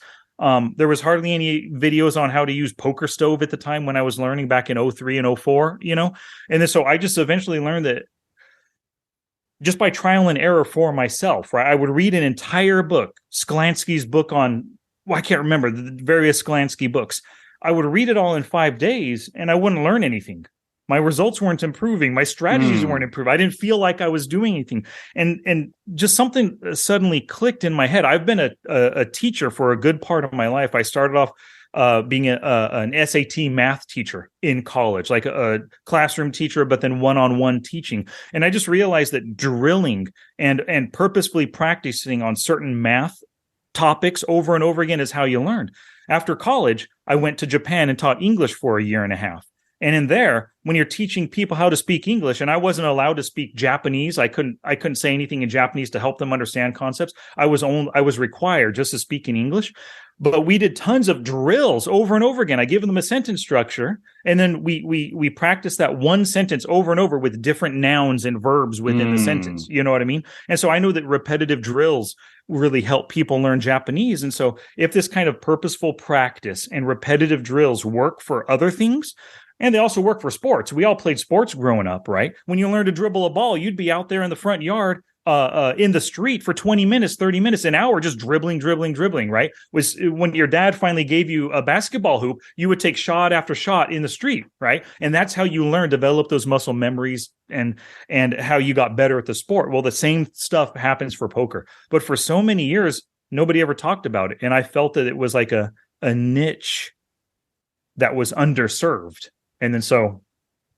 There was hardly any videos on how to use Poker Stove at the time when I was learning back in 03 and 04, And then so I just eventually learned that just by trial and error for myself, right? I would read an entire book, Sklansky's book on, I can't remember, the various Sklansky books. I would read it all in 5 days and I wouldn't learn anything. My results weren't improving. My strategies weren't improving. I didn't feel like I was doing anything. And just something suddenly clicked in my head. I've been a teacher for a good part of my life. I started off being an SAT math teacher in college, like a classroom teacher, but then one-on-one teaching. And I just realized that drilling and purposefully practicing on certain math topics over and over again is how you learn. After college, I went to Japan and taught English for a year and a half. And in there, when you're teaching people how to speak English, and I wasn't allowed to speak Japanese, I couldn't say anything in Japanese to help them understand concepts. I was required just to speak in English. But we did tons of drills over and over again. I gave them a sentence structure, and then we practiced that one sentence over and over with different nouns and verbs within the sentence. You know what I mean? And so I know that repetitive drills really help people learn Japanese. And so if this kind of purposeful practice and repetitive drills work for other things, and they also work for sports. We all played sports growing up, right? When you learn to dribble a ball, you'd be out there in the front yard in the street for 20 minutes, 30 minutes, an hour, just dribbling, right? Was when your dad finally gave you a basketball hoop, you would take shot after shot in the street, right? And that's how you learn, develop those muscle memories and how you got better at the sport. Well, the same stuff happens for poker. But for so many years, nobody ever talked about it. And I felt that it was like a niche that was underserved. And then so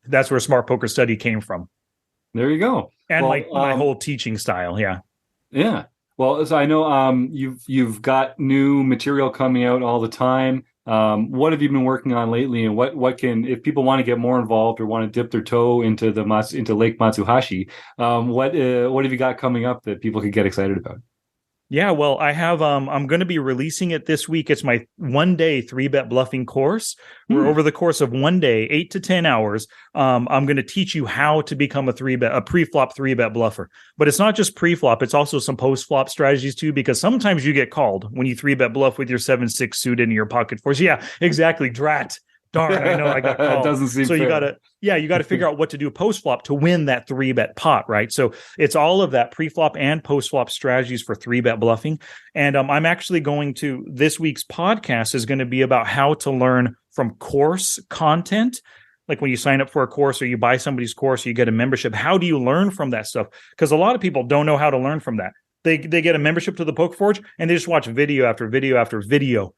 that's where Smart Poker Study came from. There you go. And my whole teaching style. Yeah. Yeah. Well, so I know you've got new material coming out all the time. What have you been working on lately, and what can, if people want to get more involved or want to dip their toe into into Lake Matsuhashi, what have you got coming up that people could get excited about? Yeah, well, I have I'm going to be releasing it this week. It's my 1-day 3-bet bluffing course, where over the course of 1 day, 8 to 10 hours, I'm going to teach you how to become a pre-flop 3-bet bluffer. But it's not just pre-flop, it's also some post-flop strategies too, because sometimes you get called when you 3-bet bluff with your 7-6 suited in your pocket fours. Yeah, exactly. Drat. Darn, I know I got called. It doesn't seem so you fair. you got to figure out what to do post flop to win that 3-bet pot, right? So it's all of that pre-flop and post-flop strategies for 3-bet bluffing. And I'm actually going to, this week's podcast is going to be about how to learn from course content. Like when you sign up for a course or you buy somebody's course or you get a membership, how do you learn from that stuff? Because a lot of people don't know how to learn from that. They get a membership to the Poke Forge and they just watch video after video after video.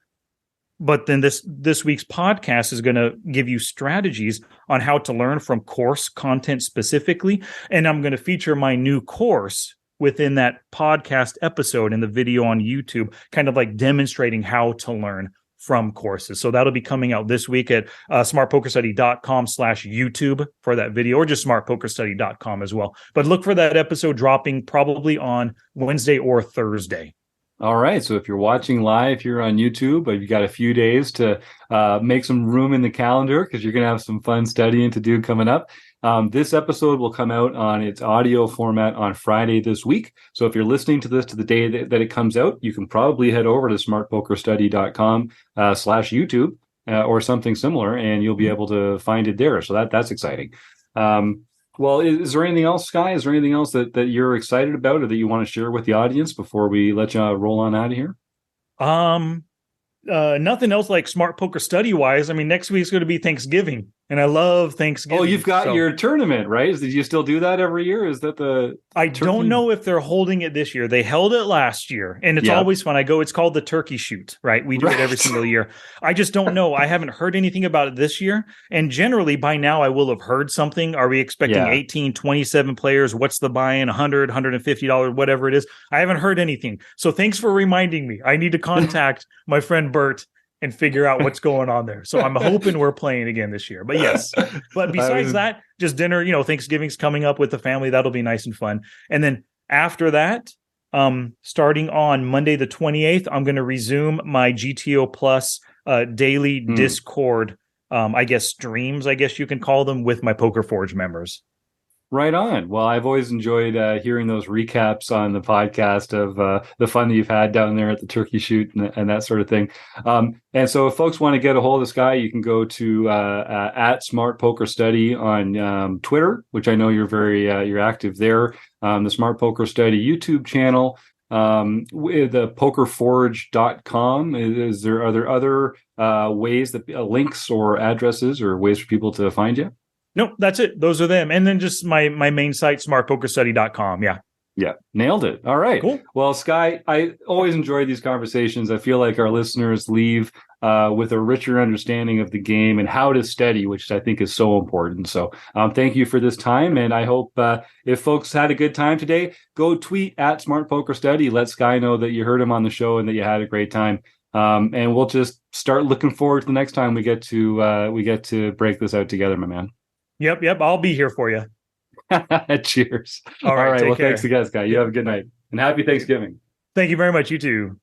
But then this week's podcast is going to give you strategies on how to learn from course content specifically. And I'm going to feature my new course within that podcast episode in the video on YouTube, kind of like demonstrating how to learn from courses. So that'll be coming out this week at smartpokerstudy.com/YouTube for that video, or just smartpokerstudy.com as well. But look for that episode dropping probably on Wednesday or Thursday. All right. So if you're watching live here on YouTube, you've got a few days to make some room in the calendar because you're going to have some fun studying to do coming up. This episode will come out on its audio format on Friday this week. So if you're listening to this to the day that it comes out, you can probably head over to smartpokerstudy.com/YouTube or something similar, and you'll be able to find it there. So that's exciting. Well, is there anything else, Sky? Is there anything else that you're excited about or that you want to share with the audience before we let you roll on out of here? Nothing else like Smart Poker Study wise. I mean, next week's going to be Thanksgiving, and I love Thanksgiving. Oh, you've got your tournament, right? Did you still do that every year? Is that the don't know if they're holding it this year. They held it last year, and it's always fun. It's called the turkey shoot, right? We do it every single year. I just don't know. I haven't heard anything about it this year, and generally by now I will have heard something. Are we expecting 18, 27 players? What's the buy-in? $100, $150, whatever it is. I haven't heard anything. So thanks for reminding me. I need to contact my friend Bert and figure out what's going on there. So I'm hoping we're playing again this year. But yes. But besides that, just dinner, Thanksgiving's coming up with the family. That'll be nice and fun. And then after that, starting on Monday the 28th, I'm going to resume my GTO Plus daily Discord, streams, I guess you can call them, with my Poker Forge members. Right on. Well, I've always enjoyed hearing those recaps on the podcast of the fun that you've had down there at the turkey shoot and that sort of thing. And so if folks want to get a hold of this guy, you can go to at Smart Poker Study on Twitter, which I know you're you're active there. The Smart Poker Study YouTube channel, with the pokerforge.com. Are there other ways that links or addresses or ways for people to find you? Nope, that's it. Those are them. And then just my main site, smartpokerstudy.com. Yeah. Yeah. Nailed it. All right. Cool. Well, Sky, I always enjoy these conversations. I feel like our listeners leave with a richer understanding of the game and how to study, which I think is so important. So thank you for this time. And I hope if folks had a good time today, go tweet at Smart Poker Study. Let Sky know that you heard him on the show and that you had a great time. And we'll just start looking forward to the next time we get to break this out together, my man. Yep. I'll be here for you. Cheers. All right. Well, care. thanks again, Sky. You have a good night and happy Thanksgiving. Thank you very much. You too.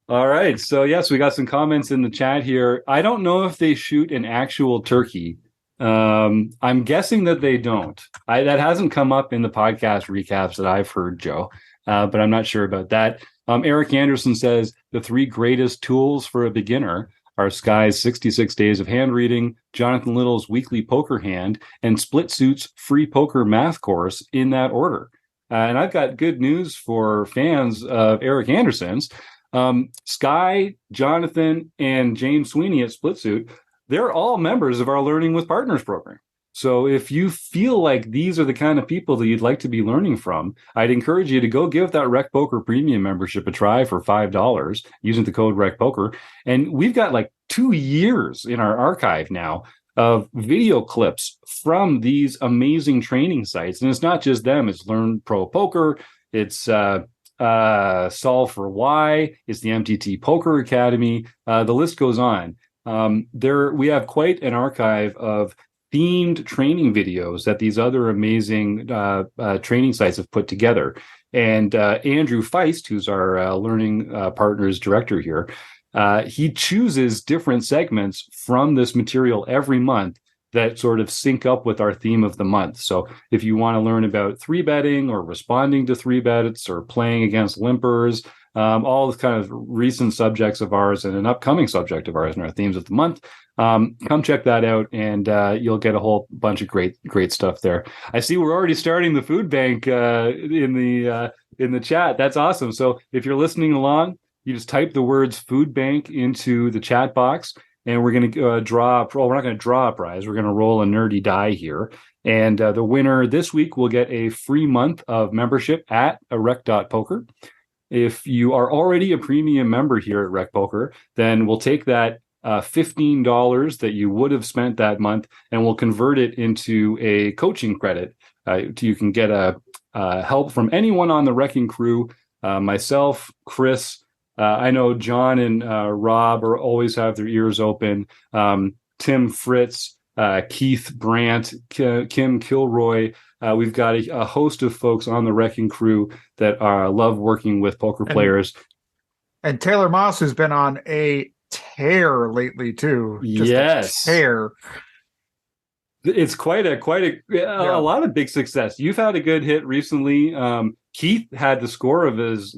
All right. So, yes, we got some comments in the chat here. I don't know if they shoot an actual turkey. I'm guessing that they don't. That hasn't come up in the podcast recaps that I've heard, Joe, but I'm not sure about that. Eric Anderson says the 3 greatest tools for a beginner are Sky's 66 Days of Hand Reading, Jonathan Little's Weekly Poker Hand, and Split Suit's Free Poker Math Course in that order. And I've got good news for fans of Eric Anderson's. Sky, Jonathan, and James Sweeney at Split Suit, they're all members of our Learning with Partners program. So if you feel like these are the kind of people that you'd like to be learning from, I'd encourage you to go give that Rec Poker Premium membership a try for $5 using the code RecPoker. And we've got like 2 years in our archive now of video clips from these amazing training sites. And it's not just them. It's Learn Pro Poker. It's Solve for Why. It's the MTT Poker Academy. The list goes on. We have quite an archive of themed training videos that these other amazing training sites have put together. And Andrew Feist, who's our learning partners director here, he chooses different segments from this material every month that sort of sync up with our theme of the month. So if you want to learn about 3-betting or responding to 3-bets or playing against limpers, all the kind of recent subjects of ours and an upcoming subject of ours in our themes of the month, come check that out, and you'll get a whole bunch of great stuff there. I see we're already starting the food bank in the chat. That's awesome. So if you're listening along, you just type the words food bank into the chat box, and we're going to we're not going to draw a prize. We're going to roll a nerdy die here. And the winner this week will get a free month of membership at rec.poker. If you are already a premium member here at Rec Poker, then we'll take that $15 that you would have spent that month, and we'll convert it into a coaching credit. You can get help from anyone on the wrecking crew, myself, Chris. I know John and Rob always have their ears open. Tim Fritz, Keith Brandt, Kim Kilroy. We've got a host of folks on the wrecking crew that love working with poker players. And Taylor Moss, who's been on a tear lately too. Just yes, a tear. It's quite a lot of big success. You've had a good hit recently. Keith had the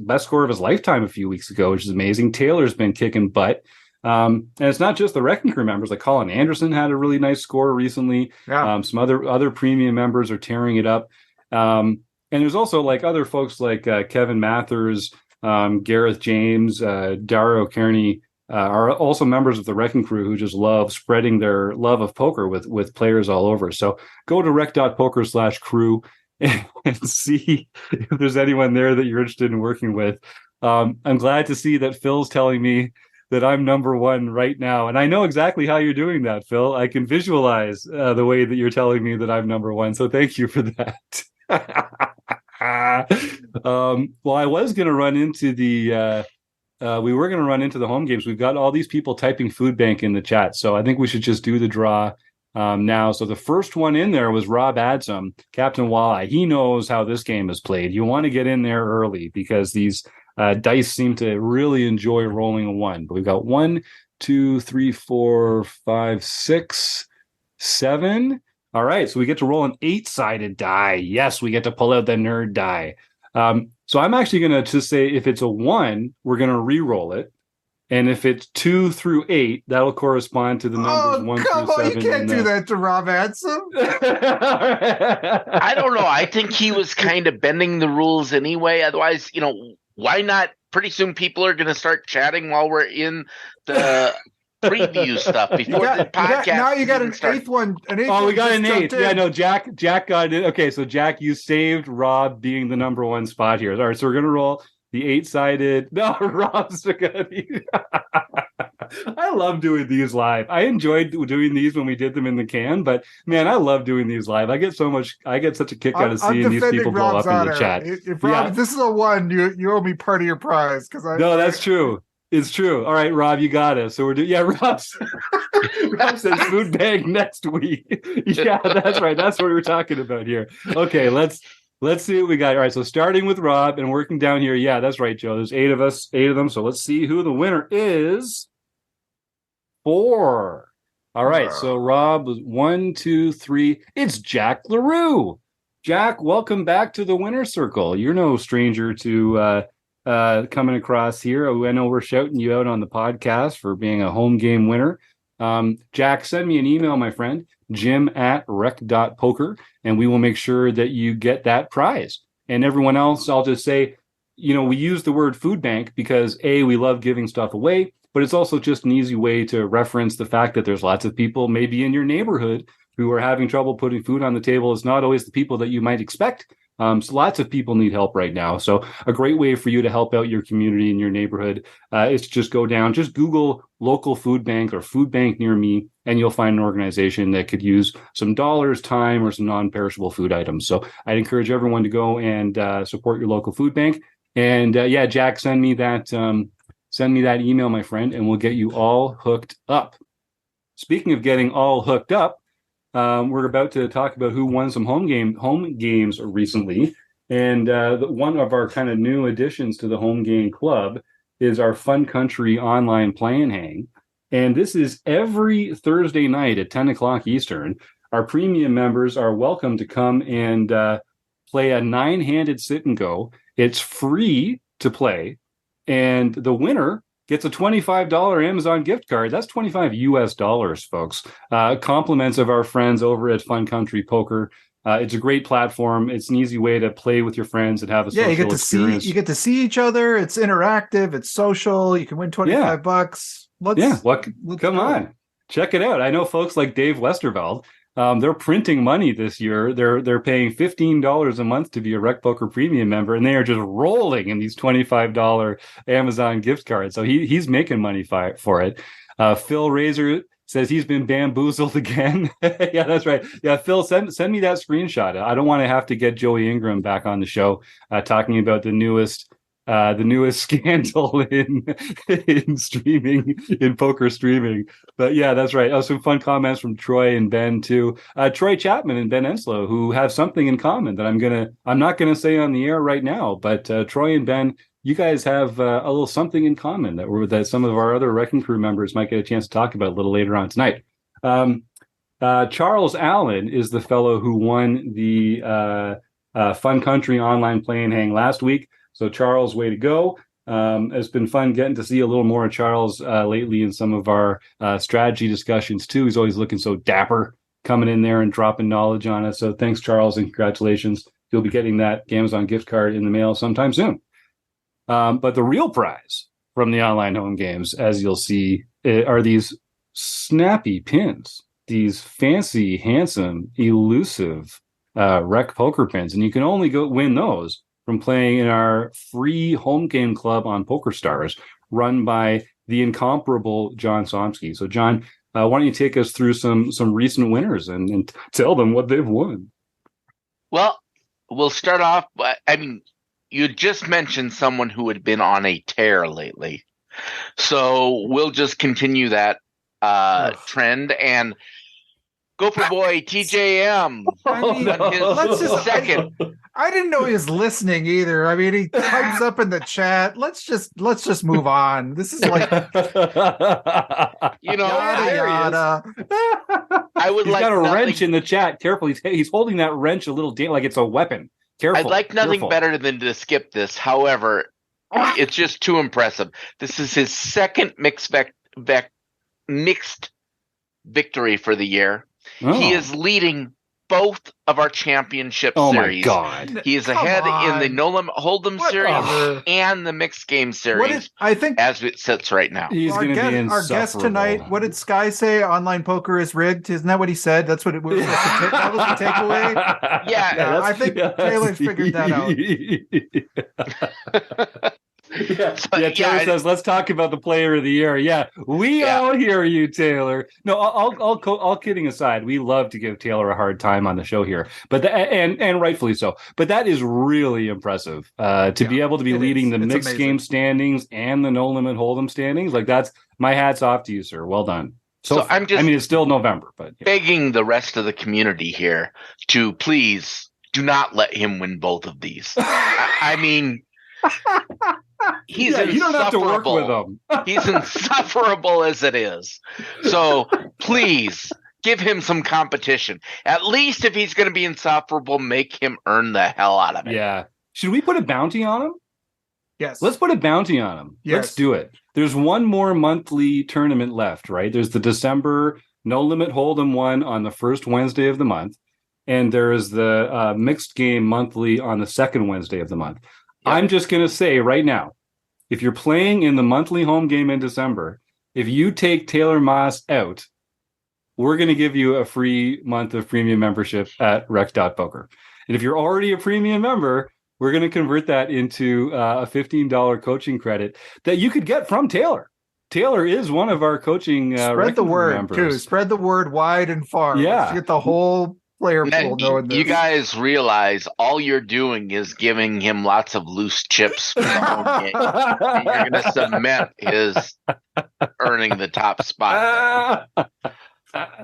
best score of his lifetime a few weeks ago, which is amazing. Taylor's been kicking butt. And it's not just the Wrecking Crew members. Like Colin Anderson had a really nice score recently. Yeah. Some other premium members are tearing it up. And there's also like other folks like Kevin Mathers, Gareth James, Dario Kearney, are also members of the Wrecking Crew who just love spreading their love of poker with players all over. So go to rec.poker/crew and see if there's anyone there that you're interested in working with. I'm glad to see that Phil's telling me that I'm number one right now. And I know exactly how you're doing that, Phil. I can visualize the way that you're telling me that I'm number one. So thank you for that. Well, I was going to run into we were going to run into the home games. We've got all these people typing food bank in the chat. So I think we should just do the draw now. So the first one in there was Rob Adsom, Captain Walleye. He knows how this game is played. You want to get in there early because these dice seem to really enjoy rolling a 1. But we've got 1, 2, 3, 4, 5, 6, 7. All right, so we get to roll an 8-sided die. Yes, we get to pull out the nerd die. So I'm actually going to just say if it's a 1, we're going to re-roll it. And if it's 2 through 8, that'll correspond to the numbers 1 through 7. You can't do that to Rob Adsom. I don't know. I think he was kind of bending the rules anyway. Otherwise, why not? Pretty soon people are going to start chatting while we're in the preview stuff before the podcast. Now you got an eighth one. We got an 8th. Yeah, no, Jack got it. Okay, so Jack, you saved Rob being the number 1 spot here. All right, so we're going to roll the 8-sided. No, Rob's going to be. I love doing these live. I enjoyed doing these when we did them in the can, but man, I love doing these live. I get such a kick out of seeing these people blow up in the chat. If Rob, if this is a 1, you owe me part of your prize No, that's true. It's true. All right, Rob, you got it. So we're doing. Yeah, Rob says food bank next week. Yeah, that's right. That's what we're talking about here. Okay, let's see what we got. All right, so starting with Rob and working down here. Yeah, that's right, Joe. There's 8 of us, 8 of them. So let's see who the winner is. 4. All right, so Rob was 1, 2, 3. It's Jack LaRue. Jack, welcome back to the winner's circle. You're no stranger to coming across here. I know we're shouting you out on the podcast for being a home game winner. Jack, send me an email, my friend, jim@rec.poker, and we will make sure that you get that prize. And everyone else, I'll just say, we use the word food bank because we love giving stuff away, but it's also just an easy way to reference the fact that there's lots of people maybe in your neighborhood who are having trouble putting food on the table. It's not always the people that you might expect. So lots of people need help right now. So a great way for you to help out your community in your neighborhood is to just just Google local food bank or food bank near me, and you'll find an organization that could use some dollars, time, or some non-perishable food items. So I'd encourage everyone to go and support your local food bank. And yeah, Jack, send me that email, my friend, and we'll get you all hooked up. Speaking of getting all hooked up, we're about to talk about who won some home games recently. And one of our kind of new additions to the home game club is our Fun Country online play and hang. And this is every Thursday night at 10 o'clock Eastern. Our premium members are welcome to come and play a 9-handed sit and go. It's free to play. And the winner gets a $25 Amazon gift card. That's $25 US, folks. Compliments of our friends over at Fun Country Poker. It's a great platform. It's an easy way to play with your friends and have a social experience. You get to see each other. It's interactive. It's social. You can win $25. Come on, check it out. I know folks like Dave Westerveld. They're printing money this year. They're paying $15 a month to be a Rec Poker Premium member, and they are just rolling in these $25 Amazon gift cards. So he's making money for it. Phil Razor says he's been bamboozled again. Yeah, that's right. Yeah, Phil, send me that screenshot. I don't want to have to get Joey Ingram back on the show talking about the newest scandal in streaming, in poker streaming. But yeah, that's right. Some fun comments from Troy and Ben too. Troy Chapman and Ben Enslow, who have something in common that I'm not gonna say on the air right now. But Troy and Ben, you guys have a little something in common that some of our other Wrecking Crew members might get a chance to talk about a little later on tonight. Charles Allen is the fellow who won the Fun Country online play and hang last week. So Charles, way to go. It's been fun getting to see a little more of Charles lately in some of our strategy discussions too. He's always looking so dapper, coming in there and dropping knowledge on us. So thanks, Charles, and congratulations. You'll be getting that Amazon gift card in the mail sometime soon. But the real prize from the online home games, as you'll see, are these snappy pins, these fancy, handsome, elusive Rec Poker pins. And you can only win those from playing in our free home game club on PokerStars, run by the incomparable John Somsky. So, John, why don't you take us through some recent winners and tell them what they've won? Well, we'll start off. I mean, you just mentioned someone who had been on a tear lately, so we'll just continue that trend and Gopher Boy TJM. Second. I didn't know he was listening either. I mean, he types up in the chat. Let's just move on. This is like, yada yada. I would He's like got a wrench in the chat. Careful, he's holding that wrench a little like it's a weapon. Careful. I'd like nothing better than to skip this. However, it's just too impressive. This is his second mixed victory for the year. Oh. He is leading both of our championship series. Oh my God! He is ahead in the No Limit Hold'em series and the mixed game series. I think as it sits right now, he's going to be insufferable. Our guest tonight. What did Sky say? Online poker is rigged. Isn't that what he said? That's what it was. That was the takeaway. Yeah, I think Taylor figured that out. Taylor says, let's talk about the player of the year. Yeah, we all hear you, Taylor. No, all kidding aside, we love to give Taylor a hard time on the show here, but and rightfully so. But that is really impressive to be able to be leading the mixed game standings and the No Limit Hold'em standings. Like, that's my hat's off to you, sir. Well done. So I'm just, it's still November, but begging the rest of the community here to please do not let him win both of these. I mean. He's you don't have to work with him. He's insufferable as it is. So please give him some competition. At least if he's going to be insufferable, make him earn the hell out of it. Yeah. Should we put a bounty on him? Yes. Let's put a bounty on him. Yes. Let's do it. There's one more monthly tournament left, right? There's the December No Limit Hold'em one on the first Wednesday of the month. And there's the mixed game monthly on the second Wednesday of the month. I'm just going to say right now, if you're playing in the monthly home game in December, if you take Taylor Moss out, we're going to give you a free month of premium membership at rec.poker. And if you're already a premium member, we're going to convert that into a $15 coaching credit that you could get from Taylor. Taylor is one of our coaching spread the word members. Too. Spread the word wide and far. Yeah. Let's get the whole player Now, pool knowing this. you guys realize all you're doing is giving him lots of loose chips for the home game. And you're going to cement his earning the top spot there.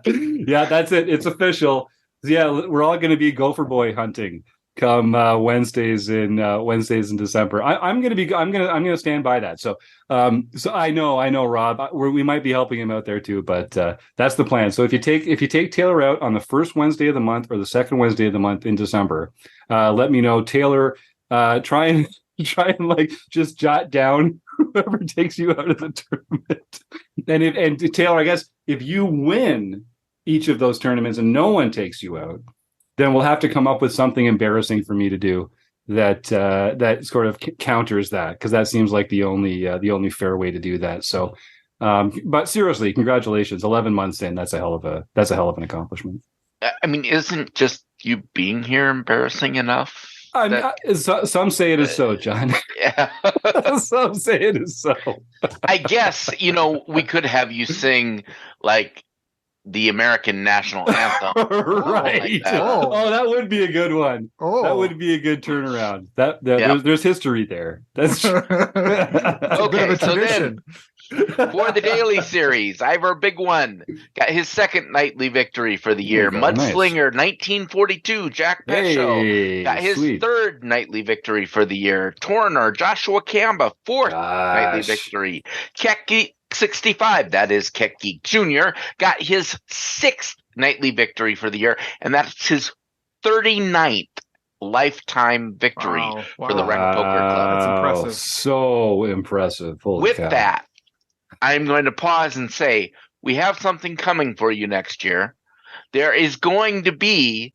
Yeah, that's it. It's official. Yeah, we're all going to be gopher boy hunting come Wednesdays in December. I'm going to stand by that. So I know Rob, we might be helping him out there too, but that's the plan. So if you take Taylor out on the first Wednesday of the month or the second Wednesday of the month in December, let me know. Taylor, try and like just jot down whoever takes you out of the tournament. And Taylor, I guess if you win each of those tournaments and no one takes you out, then we'll have to come up with something embarrassing for me to do that sort of counters that, because that seems like the only fair way to do that. So, but seriously, congratulations! 11 months in, that's a hell of an accomplishment. I mean, isn't just you being here embarrassing enough? Some say it is so, John. Yeah. Some say it is so. I guess, we could have you sing like the American national anthem. Right. Like that. Oh, that would be a good one. Oh. That would be a good turnaround. Yep. There's history there. That's Okay, so then for the daily series, Ivor Big One got his second nightly victory for the year. Mudslinger 1942, Jack Pesho got his third nightly victory for the year. Torner Joshua Kamba, fourth nightly victory. Keki 65, that is Keki Jr., got his sixth nightly victory for the year, and that's his 39th lifetime victory for the Rec Poker Club. That's impressive. So impressive. Holy With cow. that, I'm going to pause and say we have something coming for you next year. There is going to be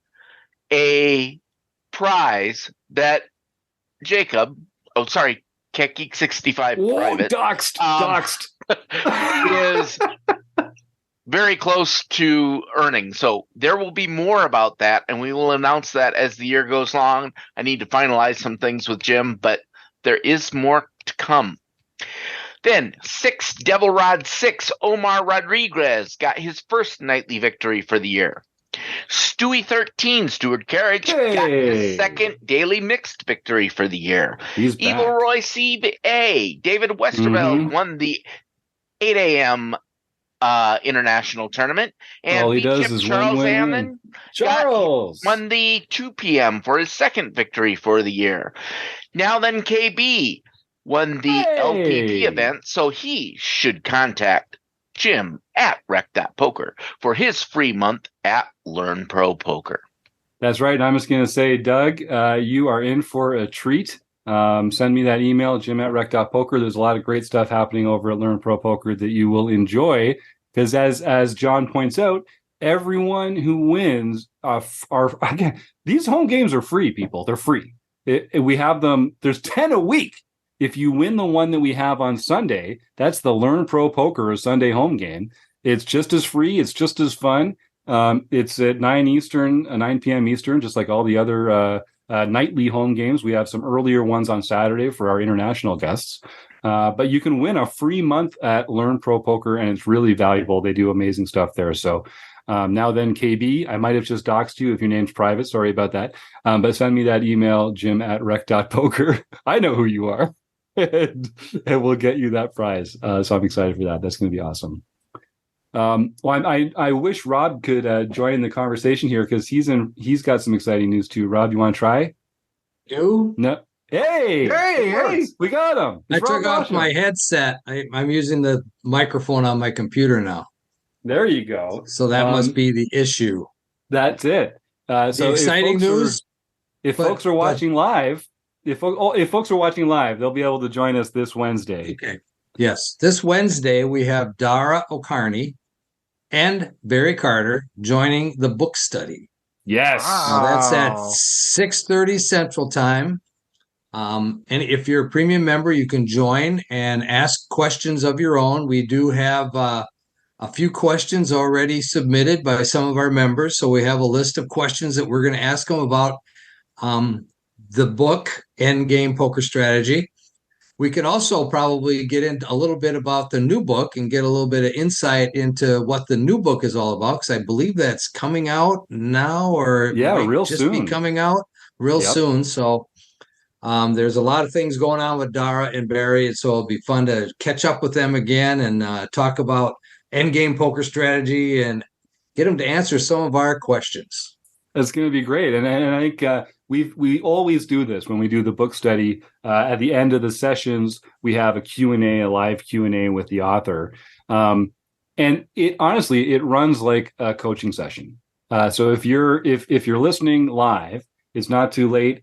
a prize that Jacob, Keki 65 private. Doxed. Is very close to earning. So there will be more about that, and we will announce that as the year goes along. I need to finalize some things with Jim, but there is more to come. Then Devil Rod 6, Omar Rodriguez got his first nightly victory for the year. Stewie 13, Stuart Carriage, got his second daily mixed victory for the year. Evil Roy CBA, David Westerveld won the 8 a.m. international tournament, and all he does is Charles win. Ammon won the 2 p.m. for his second victory for the year. Now then, KB won the LPP event, so he should contact Jim at Rec.Poker for his free month at Learn Pro Poker. That's right. I'm just going to say, Doug, you are in for a treat. Send me that email, Jim at Rec.Poker. There's a lot of great stuff happening over at Learn Pro Poker that you will enjoy, because as John points out, everyone who wins are again, these home games are free, people. They're free. We have them. There's 10 a week. If you win the one that we have on Sunday, that's the Learn Pro Poker Sunday home game. It's just as free. It's just as fun. It's at 9 p.m. Eastern, just like all the other nightly home games. We have some earlier ones on Saturday for our international guests. But you can win a free month at Learn Pro Poker, and it's really valuable. They do amazing stuff there. So now then, KB, I might have just doxed you if your name's private. Sorry about that. But send me that email, Jim at Rec.Poker. I know who you are. And we'll get you that prize. So I'm excited for that. That's going to be awesome. I wish Rob could join the conversation here, because he's got some exciting news too. Rob, you want to try? No. Hey, we got him. I took off my headset. I'm using the microphone on my computer now. There you go. So that must be the issue. That's it. So exciting news. If folks are watching live, if folks are watching live, they'll be able to join us this Wednesday. Okay. Yes, this Wednesday we have Dara O'Carney and Barry Carter joining the book study. Yes, that's at 6:30 Central Time. And if you're a premium member, you can join and ask questions of your own. We do have a few questions already submitted by some of our members, so we have a list of questions that we're going to ask them about the book Endgame Poker Strategy. We could also probably get into a little bit about the new book and get a little bit of insight into what the new book is all about, because I believe that's coming out now, or it Yeah, might real just be soon. coming out real Yep. soon. So there's a lot of things going on with Dara and Barry, and so it'll be fun to catch up with them again and talk about endgame poker strategy and get them to answer some of our questions. It's going to be great, and I think we always do this when we do the book study. At the end of the sessions, we have a Q&A, a live Q&A with the author, and it honestly it runs like a coaching session. So if you're listening live, it's not too late.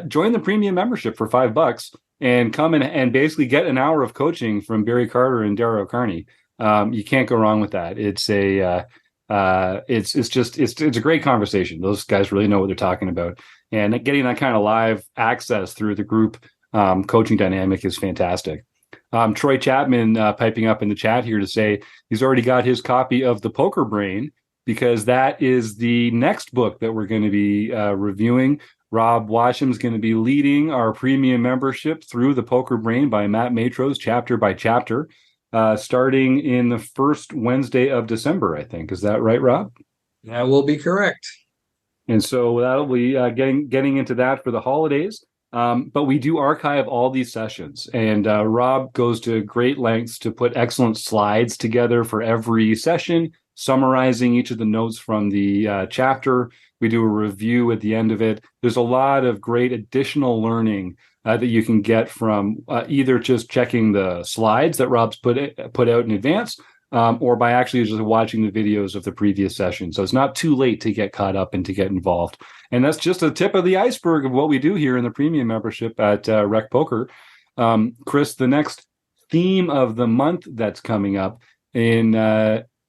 Join the premium membership for $5 and come in and basically get an hour of coaching from Barry Carter and Dara O'Carney. You can't go wrong with that. It's a it's a great conversation. Those guys really know what they're talking about, and getting that kind of live access through the group coaching dynamic is fantastic. Troy Chapman piping up in the chat here to say he's already got his copy of The Poker Brain, because that is the next book that we're going to be reviewing. Rob Washam's going to be leading our premium membership through The Poker Brain by Matt Matros, chapter by chapter. Starting in the first Wednesday of December, I think. Is that right, Rob? That will be correct. And so that'll be getting into that for the holidays. But we do archive all these sessions, and Rob goes to great lengths to put excellent slides together for every session, summarizing each of the notes from the chapter. We do a review at the end of it. There's a lot of great additional learning that you can get from either just checking the slides that Rob's put out in advance, or by actually just watching the videos of the previous session. So it's not too late to get caught up and to get involved. And that's just a tip of the iceberg of what we do here in the premium membership at Rec Poker. Chris, the next theme of the month that's coming up in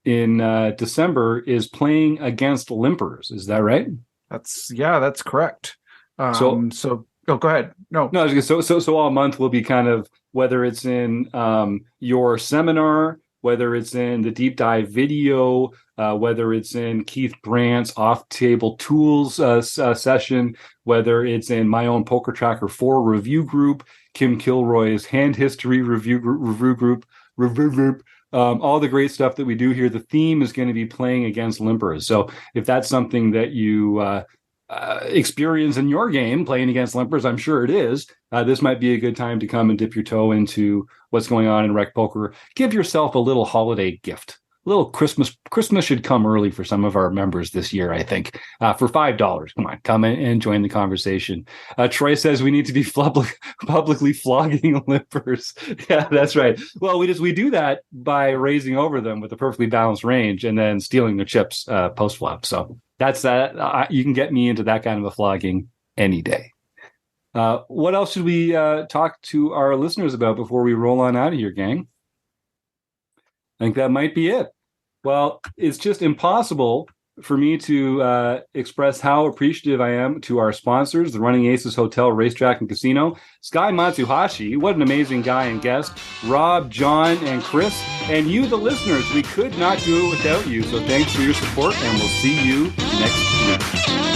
December is playing against limpers. Is that right? That's correct. Oh, go ahead. No. So all month will be kind of, whether it's in your seminar, whether it's in the deep dive video, whether it's in Keith Brandt's off table tools session, whether it's in my own Poker Tracker 4 review group, Kim Kilroy's hand history review group, all the great stuff that we do here. The theme is going to be playing against limpers. So if that's something that you experience in your game, playing against limpers, I'm sure it is, this might be a good time to come and dip your toe into what's going on in Rec Poker. Give yourself a little holiday gift. A little Christmas should come early for some of our members this year, I think, for $5. Come in and join the conversation. Troy says we need to be publicly flogging limpers. Yeah, that's right. Well, we do that by raising over them with a perfectly balanced range and then stealing their chips post flop. So that's that. You can get me into that kind of a flogging any day. What else should we talk to our listeners about before we roll on out of here, gang? I think that might be it. Well, it's just impossible for me to express how appreciative I am to our sponsors, the Running Aces Hotel, Racetrack, and Casino, Sky Matsuhashi, what an amazing guy and guest, Rob, John, and Chris, and you, the listeners. We could not do it without you, so thanks for your support, and we'll see you next week.